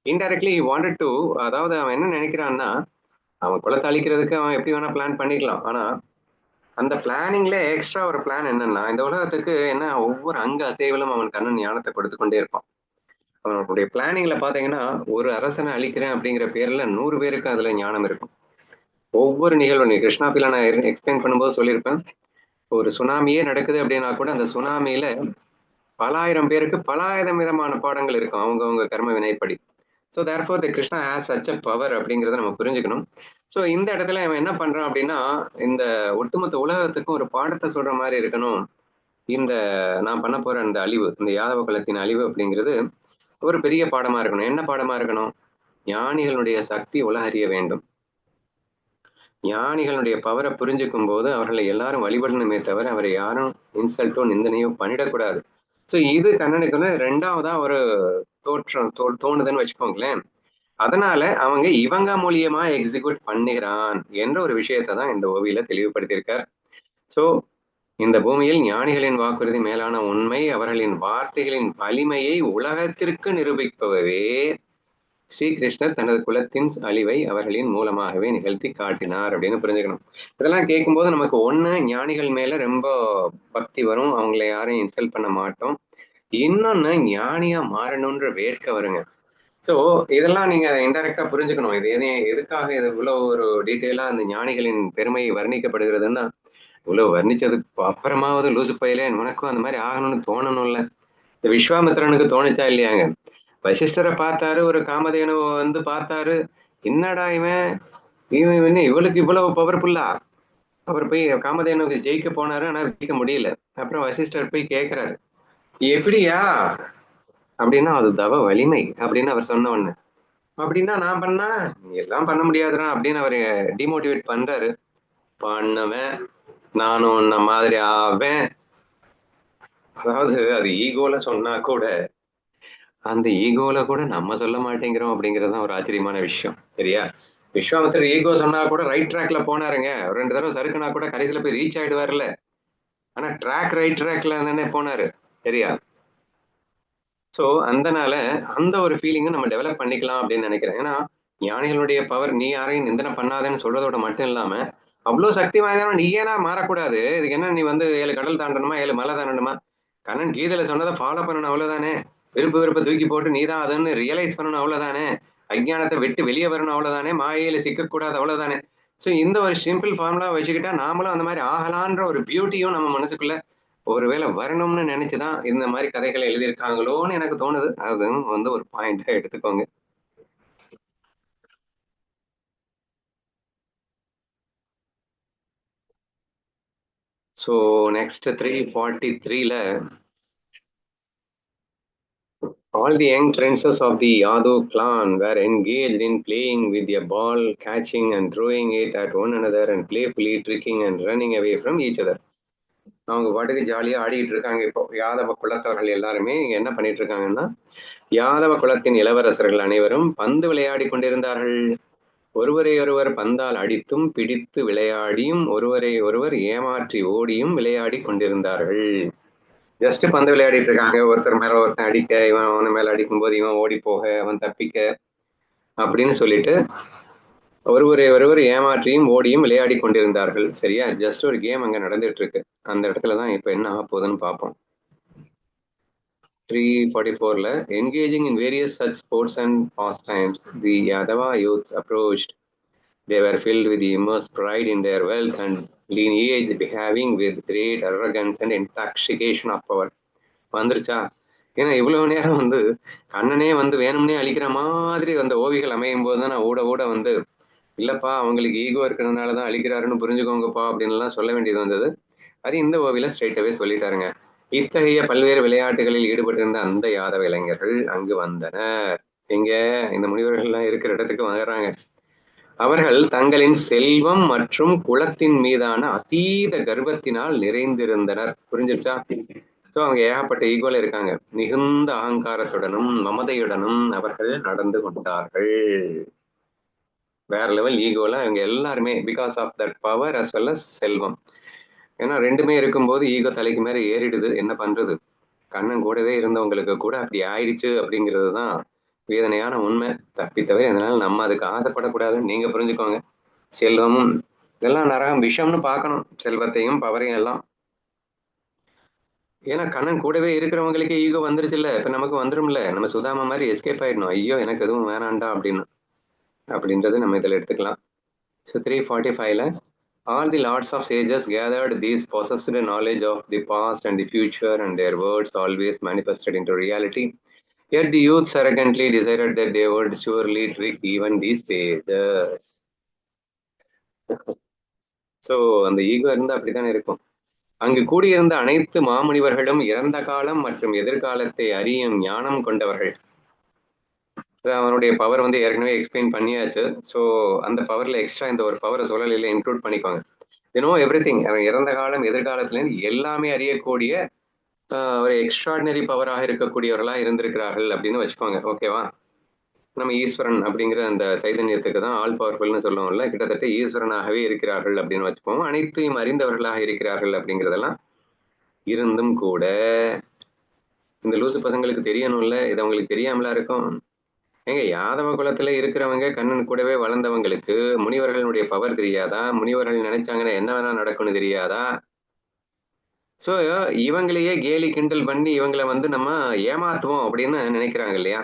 [SPEAKER 1] இன்டைரக்ட்லி வாண்டட் டு, அதாவது அவன் என்ன நினைக்கிறான்னா, அவன் குலத்தை அழிக்கிறதுக்கு அவன் எப்படி வேணா பிளான் பண்ணிக்கலாம். ஆனா அந்த பிளானிங்ல எக்ஸ்ட்ரா ஒரு பிளான் என்னன்னா, இந்த உலகத்துக்கு என்ன ஒவ்வொரு அங்க அசைவிலும் அவன் கண்ணன் ஞானத்தை கொடுத்து கொண்டே இருப்பான். அவனுடைய பிளானிங்ல பாத்தீங்கன்னா, ஒரு அரசனை அழிக்கிறேன் அப்படிங்கிற பேர்ல 100 பேருக்கு அதுல ஞானம் இருக்கும். ஒவ்வொரு நிகழ்வு கிருஷ்ணாபில நான் எக்ஸ்பிளைன் பண்ணும்போது சொல்லியிருப்பேன், ஒரு சுனாமியே நடக்குது அப்படின்னா கூட அந்த சுனாமியில பலாயிரம் பேருக்கு பலாயிரம் விதமான பாடங்கள் இருக்கும் அவங்கவுங்க கர்ம வினைப்படி. So therefore the Krishna has such a power அப்படிங்கிறத நம்ம புரிஞ்சுக்கணும். ஸோ இந்த இடத்துல அவன் என்ன பண்றான் அப்படின்னா, இந்த ஒட்டுமொத்த உலகத்துக்கும் ஒரு பாடத்தை சொல்ற மாதிரி இருக்கணும். இந்த நான் பண்ண போற அந்த அழிவு, இந்த யாதவ குலத்தின் அழிவு அப்படிங்கிறது ஒரு பெரிய பாடமா இருக்கணும். என்ன பாடமா இருக்கணும்? ஞானிகளுடைய சக்தி உலகறிய வேண்டும். ஞானிகளுடைய பவரை புரிஞ்சுக்கும் போது அவர்களை எல்லாரும் வழிபடணுமே தவிர அவரை யாரும் இன்சல்ட்டோ நிந்தனையோ பண்ணிடக்கூடாது. ஸோ இது கண்ணனுக்கு ரெண்டாவதா ஒரு தோற்றம் தோணுதுன்னு வச்சுக்கோங்களேன். அதனால இவங்க மூலியமா எக்ஸிக்யூட் பண்ணுகிறான் என்ற ஒரு விஷயத்தை தான் இந்த ஓவியில தெளிவுபடுத்தியிருக்கார். ஸோ இந்த பூமியில் ஞானிகளின் வாக்குறுதி மேலான உண்மை, அவர்களின் வார்த்தைகளின் வலிமையை உலகத்திற்கு நிரூபிப்பவே ஸ்ரீகிருஷ்ணர் தனது குலத்தின் அழிவை அவர்களின் மூலமாகவே நிகழ்த்தி காட்டினார் அப்படின்னு புரிஞ்சுக்கணும். இதெல்லாம் கேட்கும்போது நமக்கு ஒண்ணு, ஞானிகள் மேல ரொம்ப பக்தி வரும், அவங்கள யாரையும் இன்சல்ட் பண்ண மாட்டோம். இன்னொன்னு, ஞானியா மாறணும்ன்ற வேட்கை வருங்க. ஸோ இதெல்லாம் நீங்க இன்டைரக்டா புரிஞ்சுக்கணும். இது எதுக்காக இது இவ்வளவு ஒரு டீட்டெயிலா அந்த ஞானிகளின் பெருமை வர்ணிக்கப்படுகிறதுன்னா, இவ்வளவு வர்ணிச்சதுக்கு அப்புறமாவது லூசு பயிலே உனக்கும் அந்த மாதிரி ஆகணும்னு தோணணும்ல. இந்த விஸ்வாமித்திரனுக்கு தோணுச்சா இல்லையாங்க? வசிஷ்டரை பார்த்தாரு, ஒரு காமதேனு பார்த்தாரு, என்னடா இவன் இவளுக்கு இவ்வளவு பவர்ஃபுல்லா. அவர் போய் காமதேனுக்கு ஜெயிக்க போனாரு, ஆனா ஜெயிக்க முடியல. அப்புறம் வசிஷ்டர் போய் கேட்கிறாரு, எப்படியா அப்படின்னா, அது தவ வலிமை அப்படின்னு அவர் சொன்ன உடனே, அப்படின்னா நான் பண்ணா நீ எல்லாம் பண்ண முடியாதுடா அப்படின்னு அவரை டிமோட்டிவேட் பண்றாரு. பண்ணுவேன், நானும் உன்ன மாதிரி ஆவேன். அதாவது அது ஈகோல சொன்னா கூட அந்த ஈகோல கூட நம்ம சொல்ல மாட்டேங்கிறோம் அப்படிங்கிறது ஒரு ஆச்சரியமான விஷயம். சரியா? விஸ்வாமித்திரர் ஈகோ சொன்னா கூட ரைட் ட்ராக்ல போனாருங்க. 2 தடவை சறுக்குனா கூட கடைசியில போய் ரீச் ஆயிடுவார்ல. ஆனா ரைட் ட்ராக்ல தானே போனாரு. சரியா? ஸோ அதனால அந்த ஒரு ஃபீலிங்கை நம்ம டெவலப் பண்ணிக்கலாம் அப்படின்னு நினைக்கிறேன். ஏன்னா ஞானிகளுடைய பவர் நீ யாரையும் நிந்தனை பண்ணாதேன்னு சொல்றதோட மட்டும் இல்லாம, அவ்வளோ சக்தி வாய்ந்தவன் நீ ஏன்னா மாறக்கூடாது? இதுக்கு என்ன நீ 7 கடல் தாண்டணுமா, 7 மலை தாண்டணுமா? கண்ணன் கீதையில சொன்னதை ஃபாலோ பண்ணணும், அவ்வளவுதானே. விருப்ப தூக்கி போட்டு நீதான் அதுன்னு ரியலைஸ் பண்ணணும், அவ்வளவுதானே. அஜ்ஞானத்தை விட்டு வெளியே வரணும், அவ்வளவுதானே. மாயையில சிக்கக்கூடாது, அவ்வளவுதானே. ஸோ இந்த ஒரு சிம்பிள் ஃபார்முலா வச்சுக்கிட்டா நாமளும் அந்த மாதிரி ஆகலான்ற ஒரு பியூட்டியும் நம்ம மனசுக்குள்ள ஒருவேளை வரணும்னு நினைச்சுதான் இந்த மாதிரி கதைகளை எழுதியிருக்காங்களோன்னு எனக்கு தோணுது. அது ஒரு பாயிண்டா எடுத்துக்கோங்க. ஸோ நெக்ஸ்ட் 343ல all the young princes of the Yadav clan were engaged in playing with a ball, catching and throwing it at one another and playfully tricking and running away from each other. அவங்க பாட்டுக்கு ஜாலியா ஆடிட்டு இருக்காங்க. இப்போ யாதவ குலத்தவர்கள் எல்லாருமே என்ன பண்ணிட்டு இருக்காங்கன்னா, யாதவ குலத்தின் இளவரசர்கள் அனைவரும் பந்து விளையாடி கொண்டிருந்தார்கள். ஒருவரை ஒருவர் பந்தால் அடித்தும் பிடித்து விளையாடியும் ஒருவரை ஒருவர் ஏமாற்றி ஓடியும் விளையாடி கொண்டிருந்தார்கள். ஜஸ்ட் பந்து விளையாடிட்டு இருக்காங்க. ஒருத்தர் மேல ஒருத்தன் அடிக்க, இவன் அவன மேல அடிக்கும் போது இவன் ஓடி போக, அவன் தப்பிக்க அப்படின்னு சொல்லிட்டு ஒருவரை ஒருவர் ஏமாற்றியும் ஓடியும் விளையாடி கொண்டிருந்தார்கள். சரியா? ஜஸ்ட் ஒரு கேம் அங்க நடந்துட்டு இருக்கு. அந்த இடத்துலதான் இப்ப என்ன ஆக போகுதுன்னு பார்ப்போம். 344ல engaging in various such sports and pastimes, the Yadava youths approached. They were filled with immense pride in their wealth and lineage, behaving with great arrogance and intoxication of power. வந்துருச்சா? ஏன்னா இவ்வளவு நேரம் வந்து கண்ணனே வந்து வேணும்னே அழிக்கிற மாதிரி அந்த ஓவிகள் அமையும் போது தான் நான் ஊட ஊட வந்து இல்லப்பா அவங்களுக்கு ஈகோ இருக்கிறதுனால தான் அழிக்கிறாருன்னு புரிஞ்சுக்கோங்கப்பா அப்படின்னு எல்லாம் சொல்ல வேண்டியது வந்தது. அது இந்த ஓவியில ஸ்ட்ரெயிட்டாவே சொல்லிட்டாருங்க. இத்தகைய பல்வேறு விளையாட்டுகளில் ஈடுபட்டிருந்த அந்த யாதவ இளைஞர்கள் அங்கு வந்தனர். எங்க இந்த முனிவர்கள் எல்லாம் இருக்கிற இடத்துக்கு வர்றாங்க. அவர்கள் தங்களின் செல்வம் மற்றும் குலத்தின் மீதான அதீத கர்வத்தினால் நிறைந்திருந்தனர். புரிஞ்சிருச்சா? சோ அவங்க ஏகப்பட்ட ஈகோல இருக்காங்க. மிகுந்த அகங்காரத்துடனும் மமதையுடனும் அவர்கள் நடந்து கொண்டார்கள். வேற லெவல் ஈகோல இவங்க எல்லாருமே because of that power as well as செல்வம். ஏன்னா ரெண்டுமே இருக்கும்போது ஈகோ தலைக்கு மேல ஏறிடுது. என்ன பண்றது? கண்ணன் கூடவே இருந்தவங்களுக்கு கூட அப்படி ஆயிடுச்சு அப்படிங்கிறது தான் வேதனையான உண்மை. தப்பித்தவரை அதனால நம்ம அதுக்கு ஆசைப்படக்கூடாதுன்னு நீங்க புரிஞ்சுக்கோங்க. செல்வமும் இதெல்லாம் நரகம் விஷம்னு பார்க்கணும். செல்வத்தையும் பவரையும் எல்லாம். ஏன்னா கண்ணன் கூடவே இருக்கிறவங்களுக்கே ஈகோ வந்துருச்சு இல்ல. இப்ப நமக்கு வந்துரும்ல. நம்ம சுதாமா மாதிரி எஸ்கேப் ஆயிடணும். ஐயோ எனக்கு எதுவும் வேணாண்டா அப்படின்னு அப்படின்றது நம்ம இதுல எடுத்துக்கலாம். So 345ல all the lords of sages gathered these possessed knowledge of the past and the future, and their words always manifested into reality. Yet the youths arrogantly decided that they would surely trick even these sages. So அந்த ego இருந்தா அப்படித்தானே இருக்கும். அங்கு கூடியிருந்த அனைத்து மாமுனிவர்களும் இறந்த காலம் மற்றும் எதிர்காலத்தை அறியும் ஞானம் கொண்டவர்கள். அவனுடைய பவர் வந்து ஏற்கனவே எக்ஸ்பிளைன் பண்ணியாச்சு. ஸோ அந்த பவர்ல எக்ஸ்ட்ரா இந்த ஒரு பவரை சொல்லல இன்க்ளூட் பண்ணிக்கோங்க. No everything. அவன் இறந்த காலம் எதிர்காலத்துல எல்லாமே அறியக்கூடிய ஒரு எக்ஸ்ட்ராடினரி பவராக இருக்கக்கூடியவர்களா இருந்திருக்கிறார்கள் அப்படின்னு வச்சுக்கோங்க. ஓகேவா? நம்ம ஈஸ்வரன் அப்படிங்கிற அந்த சைதன்யத்துக்கு தான் ஆல் பவர்ஃபுல்னு சொல்லுவோம்ல. கிட்டத்தட்ட ஈஸ்வரனாகவே இருக்கிறார்கள் அப்படின்னு வச்சுப்போம். அனைத்தையும் அறிந்தவர்களாக இருக்கிறார்கள் அப்படிங்கிறதெல்லாம் இருந்தும் கூட இந்த லூசு பசங்களுக்கு தெரியணும்ல. இது அவங்களுக்கு தெரியாமலா இருக்கும். ஏங்க யாதவ குலத்துல இருக்கிறவங்க கண்ணன் கூடவே வளர்ந்தவங்களுக்கு முனிவர்களுடைய பவர் தெரியாதா? முனிவர்கள் நினைச்சாங்கன்னா என்ன வேணா நடக்கும்னு தெரியாதா? சோ இவங்களையே கேலி கிண்டல் பண்ணி இவங்களை வந்து நம்ம ஏமாத்துவோம் அப்படின்னு நினைக்கிறாங்க இல்லையா?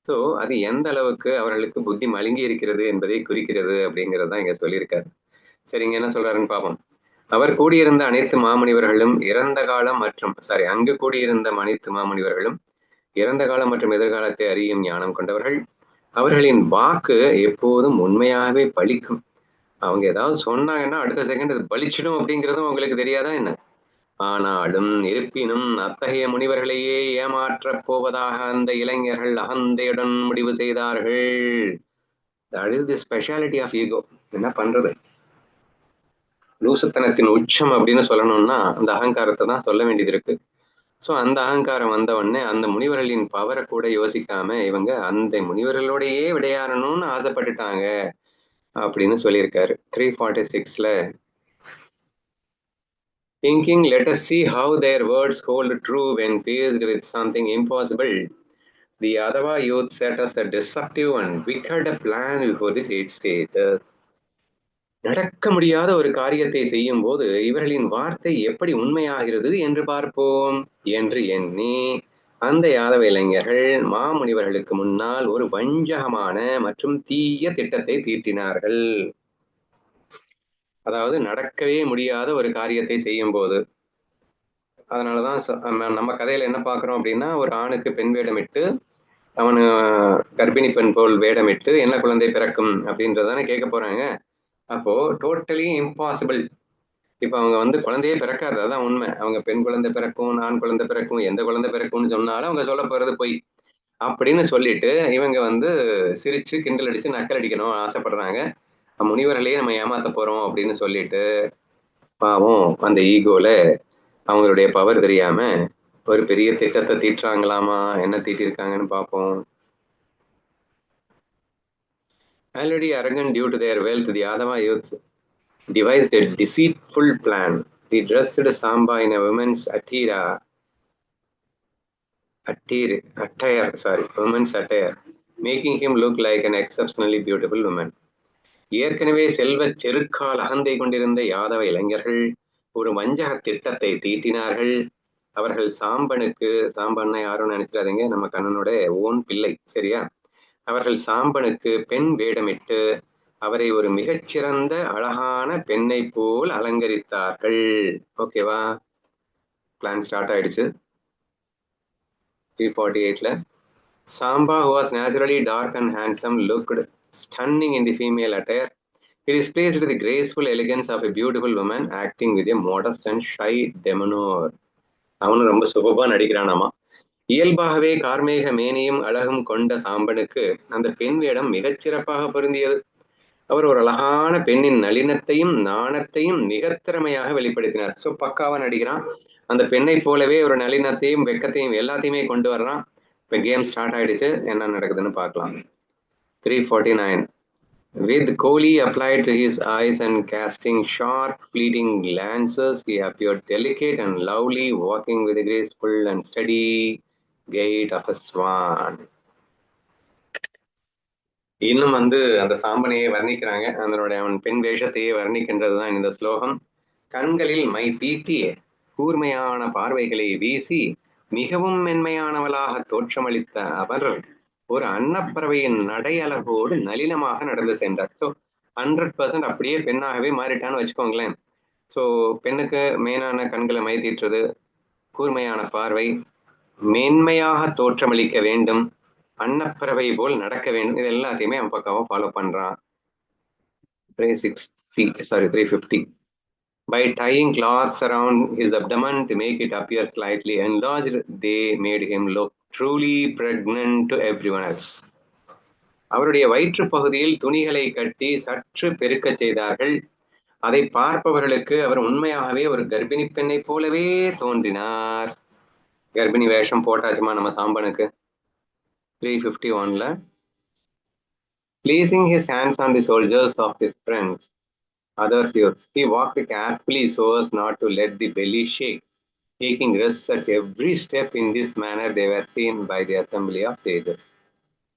[SPEAKER 1] சோ அது எந்த அளவுக்கு அவர்களுக்கு புத்தி மழுங்கி இருக்கிறது என்பதை குறிக்கிறது அப்படிங்கிறது தான் இங்க சொல்லியிருக்காரு. சரிங்க, என்ன சொல்றாருன்னு பார்ப்போம். அவர் கூடியிருந்த அனைத்து மாமுனிவர்களும் இறந்த காலம் மற்றும் அங்கு கூடியிருந்த அனைத்து மாமுனிவர்களும் இறந்த காலம் மற்றும் எதிர்காலத்தை அறியும் ஞானம் கொண்டவர்கள். அவர்களின் வாக்கு எப்போதும் உண்மையாகவே பலிக்கும். அவங்க ஏதாவது சொன்னாங்கன்னா அடுத்த செகண்ட் அது பலிச்சிடும் அப்படிங்கிறதும் உங்களுக்கு தெரியாதா என்ன? ஆனாலும் இருப்பினும் அத்தகைய முனிவர்களையே ஏமாற்றப் போவதாக அந்த இளைஞர்கள் அகந்தையுடன் முடிவு செய்தார்கள். That is the speciality of ego. என்ன பண்றது? லூசுத்தனத்தின் உச்சம் அப்படின்னு சொல்லணும்னா அந்த அகங்காரத்தை தான் சொல்ல வேண்டியது இருக்கு. ஸோ அந்த அகங்காரம் வந்த உடனே அந்த முனிவர்களின் பவரை கூட யோசிக்காம இவங்க அந்த முனிவர்களோடையே விளையாடணும்னு ஆசைப்பட்டுட்டாங்க அப்படின்னு சொல்லியிருக்காரு. 346ல thinking, let us see how their words hold true when faced with something impossible. The Yadava youth set us a deceptive and wicked plan before the great stages. நடக்க முடியாத ஒரு காரியத்தை செய்யும் போது இவர்களின் வார்த்தை எப்படி உண்மையாகிறது என்று பார்ப்போம் என்று எண்ணி அந்த யாதவ இளைஞர்கள் மாமுனிவர்களுக்கு முன்னால் ஒரு வஞ்சகமான மற்றும் தீய திட்டத்தை தீட்டினார்கள். அதாவது நடக்கவே முடியாத ஒரு காரியத்தை செய்யும் போது, அதனாலதான் நம்ம கதையில என்ன பாக்குறோம் அப்படின்னா, ஒரு ஆணுக்கு பெண் வேடமிட்டு அவனு கர்ப்பிணி பெண் போல் வேடமிட்டு என்ன குழந்தை பிறக்கும் அப்படின்றதானே கேட்க போறாங்க. அப்போ டோட்டலி இம்பாசிபிள். இப்ப அவங்க வந்து குழந்தையே பிறக்காது, அதான் உண்மை. அவங்க பெண் குழந்தை பிறக்கும், ஆண் குழந்தை பிறக்கும், எந்த குழந்தை பிறக்கும்னு சொன்னாலும் அவங்க சொல்ல போறது போய் அப்படின்னு சொல்லிட்டு இவங்க வந்து சிரிச்சு கிண்டல் அடிச்சு நக்கல் அடிக்கணும் ஆசைப்படுறாங்க. முனிவர்களையே நம்ம ஏமாத்த போறோம் அப்படின்னு சொல்லிட்டு பாவம் அந்த ஈகோல அவங்களுடைய பவர் தெரியாம ஒரு பெரிய திட்டத்தை தீட்டுறாங்களாமா. என்ன தீட்டிருக்காங்கன்னு பார்ப்போம். Already arrogant due to their wealth, the Yadava youths devised a deceitful plan. They dressed Samba in a woman's attire, making him look like an exceptionally beautiful woman. ஏற்கனவே செல்வ செருக்கால் அகந்தை கொண்டிருந்த யாதவ இளைஞர்கள் ஒரு வஞ்சக திட்டத்தை தீட்டினார்கள். அவர்கள் சாம்பனுக்கு, சாம்பன்னா யாரும் நினைச்சிடாதீங்க, நம்ம கண்ணனோட ஓன் பிள்ளை, சரியா? அவர்கள் சாம்பனுக்கு பெண் வேடமிட்டு அவரை ஒரு மிகச்சிறந்த அழகான பெண்ணை போல் அலங்கரித்தார்கள். ஓகேவா? பிளான் ஸ்டார்ட் ஆயிடுச்சு. 348ல Samba, who was naturally dark and handsome, looked stunning in the female attire. He displayed the graceful elegance of a beautiful woman acting with a modest and shy demeanor. அவனும் ரொம்ப சுபமா நடிக்கிறானாமா. இயல்பாகவே கார்மேக மேனியும் அழகும் கொண்ட சாம்பனுக்கு அந்த பெண் வேடம் மிகச்சிறப்பாக பொருந்தியது. அவர் ஒரு அழகான பெண்ணின் நளினத்தையும் நாணத்தையும் மிகத்திறமையாக வெளிப்படுத்தினார். ஸோ பக்காவா நடிக்கிறான். அந்த பெண்ணை போலவே ஒரு நளினத்தையும் வெக்கத்தையும் எல்லாத்தையுமே கொண்டு வர்றான். இப்போ கேம் ஸ்டார்ட் ஆயிடுச்சு, என்ன நடக்குதுன்னு பார்க்கலாம். 349. With Kohli applied to his eyes and casting sharp, fleeting glances, he appeared delicate and lovely, walking with a graceful and steady gait of a swan. இன்னும் அந்த சாம்பனையை வர்ணிக்கிறாங்க. அதனுடைய அவன் பெண் வேஷத்தையே வர்ணிக்கின்றதுதான் இந்த ஸ்லோகம். கண்களில் மை தீட்டி கூர்மையான பார்வைகளை வீசி மிகவும் மென்மையானவளாக தோற்றமளித்த அவர் ஒரு அன்னப்பறவையின் நடை அழகோடு நளினமாக நடந்து சென்றார். ஸோ 100% அப்படியே பெண்ணாகவே மாறிட்டான்னு வச்சுக்கோங்களேன். ஸோ பெண்ணுக்கு மெயினான கண்களை மை தீட்டுறது, கூர்மையான பார்வை, மென்மையாக தோற்றமளிக்க வேண்டும், அன்னப்பறவை போல் நடக்க வேண்டும், இது எல்லாத்தையுமே அவன் பக்காவா ஃபாலோ பண்றான். 350. By tying cloths around his abdomen to make it appear slightly enlarged, they made him look truly pregnant to everyone else. அவருடைய வயிற்று பகுதியில் துணிகளை கட்டி சற்று பெருக்க செய்தார்கள். அதை பார்ப்பவர்களுக்கு அவர் உண்மையாகவே ஒரு கர்ப்பிணி பெண்ணை போலவே தோன்றினார். கர்ப்பிணி வேஷம் போட்டாச்சுமா நம்ம சாம்பனுக்கு. 351ல placing his hands on the shoulders of his friends, others yours, he walked carefully so as not to let the belly shake, taking rests at every step. In this manner they were seen by the assembly of sages.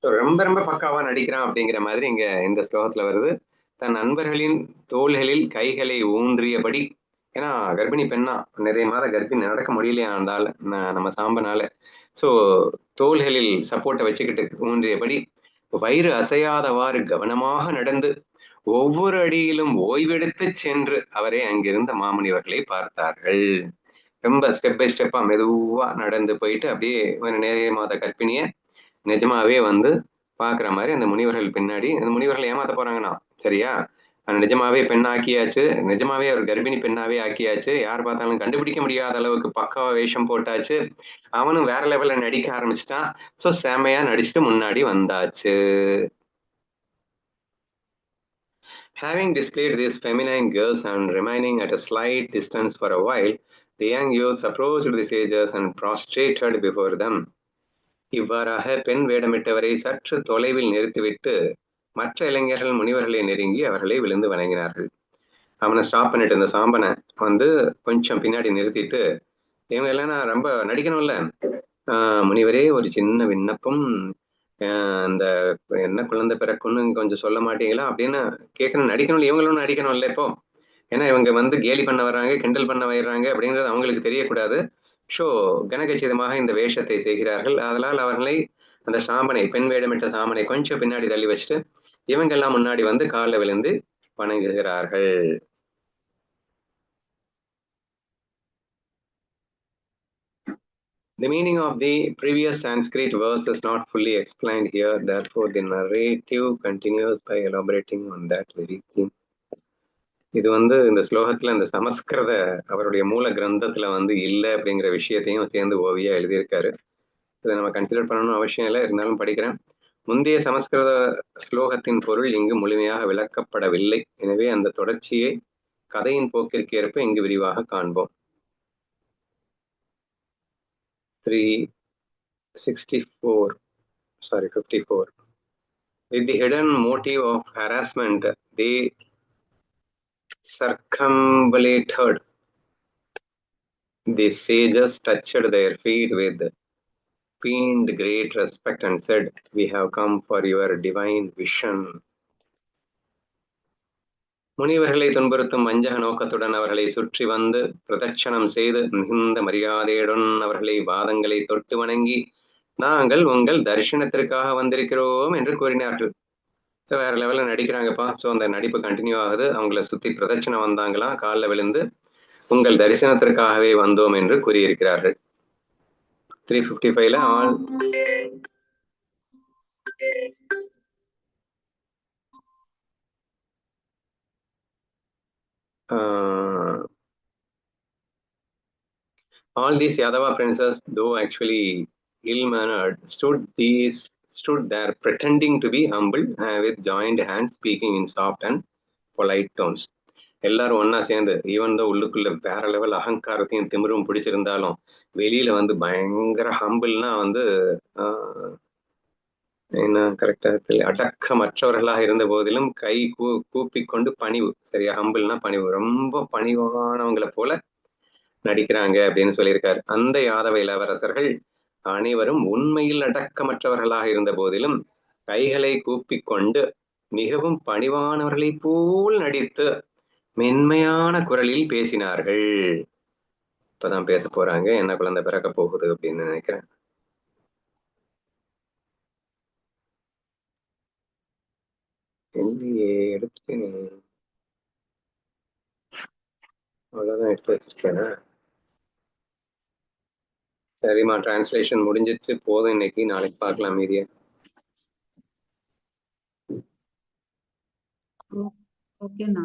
[SPEAKER 1] So ரொம்ப ரொம்ப பக்காவா நடிக்கிறான் அப்படிங்கிற மாதிரி இங்க இந்த ஸ்லோகத்துல வருது. தன் நண்பர்களின் தோள்களில் கைகளை ஊன்றியபடி, ஏன்னா கர்ப்பிணி பெண்ணா, நிறைய மாத கர்ப்பிணி நடக்க முடியலையா இருந்தால் நம்ம சாம்பனால. ஸோ தோள்களில் சப்போர்ட்டை வச்சுக்கிட்டு ஊன்றியபடி வயிறு அசையாதவாறு கவனமாக நடந்து ஒவ்வொரு அடியிலும் ஓய்வெடுத்து சென்று அவரை அங்கிருந்த மாமுனிவர்களை பார்த்தார்கள். ரொம்ப ஸ்டெப் பை ஸ்டெப்பா மெதுவா நடந்து போயிட்டு அப்படியே ஒரு நிறைய மாத கர்ப்பிணிய நிஜமாவே பாக்குற மாதிரி அந்த முனிவர்கள் பின்னாடி, அந்த முனிவர்கள் ஏமாத்த போறாங்கன்னா, சரியா? நிஜமாவே பெண் ஆக்கியாச்சு, நிஜமாவே ஒரு கர்ப்பிணி பெண்ணாவே ஆக்கியாச்சு, யார் பார்த்தாலும் கண்டுபிடிக்க முடியாத அளவுக்கு பக்காவா வேஷம் போட்டாச்சு. அவனும் வேற லெவல்ல நடிக்க ஆரம்பிச்சிட்டான். ஸோ செமையா நடிச்சுட்டு முன்னாடி வந்தாச்சு. Having displayed these feminine girls and remaining at a slight distance for a while, the young youths approached the sages and prostrated before them. இவ்வாறாக பெண் வேடமிட்டவரை சற்று தொலைவில் நிறுத்திவிட்டு மற்ற இளைஞர்கள் முனிவர்களை நெருங்கி அவர்களை விழுந்து வணங்கினார்கள். அவனை ஸ்டாப் பண்ணிட்டு இந்த சாம்பனை கொஞ்சம் பின்னாடி நிறுத்திட்டு, இவங்க எல்லாம் நான் ரொம்ப நடிக்கணும்ல, முனிவரே ஒரு சின்ன விண்ணப்பம், இந்த என்ன குழந்தை பிறக்குன்னு கொஞ்சம் சொல்ல மாட்டீங்களா அப்படின்னு கேட்கணும். நடிக்கணும், இவங்களும் நடிக்கணும்ல இப்போ. ஏன்னா இவங்க கேலி பண்ண வர்றாங்க, கிண்டல் பண்ண வர்றாங்க அப்படிங்கிறது அவங்களுக்கு தெரியக்கூடாது. ஷோ கனகச்சிதமாக இந்த வேஷத்தை செய்கிறார்கள். அதனால் அவர்களை, அந்த சாம்பனை, பெண் வேடமிட்ட சாம்பனை கொஞ்சம் பின்னாடி தள்ளி வச்சுட்டு இவங்க எல்லாம் முன்னாடி காலில் விழுந்து வணங்குகிறார்கள். The meaning of the previous Sanskrit verse is not fully explained here. Therefore, the narrative continues by elaborating on that very theme. இது இந்த ஸ்லோகத்துல இந்த சமஸ்கிருத அவருடைய மூல கிரந்தத்துல இல்லை அப்படிங்கிற விஷயத்தையும் சேர்ந்து ஓவியா எழுதியிருக்காரு. இதை நம்ம கன்சிடர் பண்ணணும் அவசியம் இல்லை, இருந்தாலும் படிக்கிறேன். முந்தைய சமஸ்கிருத ஸ்லோகத்தின் பொருள் இங்கு முழுமையாக விளக்கப்படவில்லை. எனவே அந்த தொடர்ச்சியை கதையின் போக்கிற்கு ஏற்ப இங்கு விரிவாக காண்போம். 54. With the hidden motive of harassment, they circumambulated the sages, touched their feet with feigned great respect and said, "We have come for your divine vision." முனிவர்களை துன்புறுத்தும் வஞ்சக நோக்கத்துடன் அவர்களை சுற்றி வந்து பிரதட்சணம் செய்து மிகுந்த மரியாதையுடன் அவர்களை பாதங்களை தொட்டு வணங்கி நாங்கள் உங்கள் தரிசனத்திற்காக வந்திருக்கிறோம் என்று கூறினார்கள். ஸோ வேற லெவலில் நடிக்கிறாங்கப்பா. ஸோ அந்த நடிப்பு கண்டினியூ ஆகுது. அவங்கள சுற்றி பிரதட்சணம் வந்தாங்களாம், காலில் விழுந்து உங்கள் தரிசனத்திற்காகவே வந்தோம் என்று கூறியிருக்கிறார்கள். 355ல all all these Yadava princes, though actually ill-mannered, stood there pretending to be humble with joined hands, speaking in soft and polite tones. எல்லாரும் ஒன்னா சேர்ந்து ஈவன் தான் உள்ளுக்குள்ள வேற லெவல் அகங்காரத்தையும் திமிரும் பிடிச்சிருந்தாலும் வெளியில வந்து பயங்கர ஹம்பிள்னா வந்து என்ன கரெக்டா தெரியல, அடக்கமற்றவர்களாக இருந்த போதிலும் கை கூப்பிக்கொண்டு பணிவு, சரியா, ஹம்பிள்னா பணிவு, ரொம்ப பணிவானவங்களை போல நடிக்கிறாங்க அப்படின்னு சொல்லியிருக்காரு. அந்த யாதவ இளவரசர்கள் அனைவரும் உண்மையில் அடக்கமற்றவர்களாக இருந்த போதிலும் கைகளை கூப்பிக்கொண்டு மிகவும் பணிவானவர்களை போல் நடித்து மென்மையான குரலில் பேசினார்கள். இப்பதான் பேச போறாங்க, என்ன குழந்தை பிறக்க போகுது அப்படின்னு நினைக்கிறேன். இல்லையே, எடுத்துட்டேனே, அவ்வளவுதான் எடுத்து வச்சிருக்கேனா? சரிம்மா, டிரான்ஸ்லேஷன் முடிஞ்சிச்சு, போதும் இன்னைக்கு, நாளைக்கு பார்க்கலாம் மீதிய.
[SPEAKER 2] ஓகேண்ணா.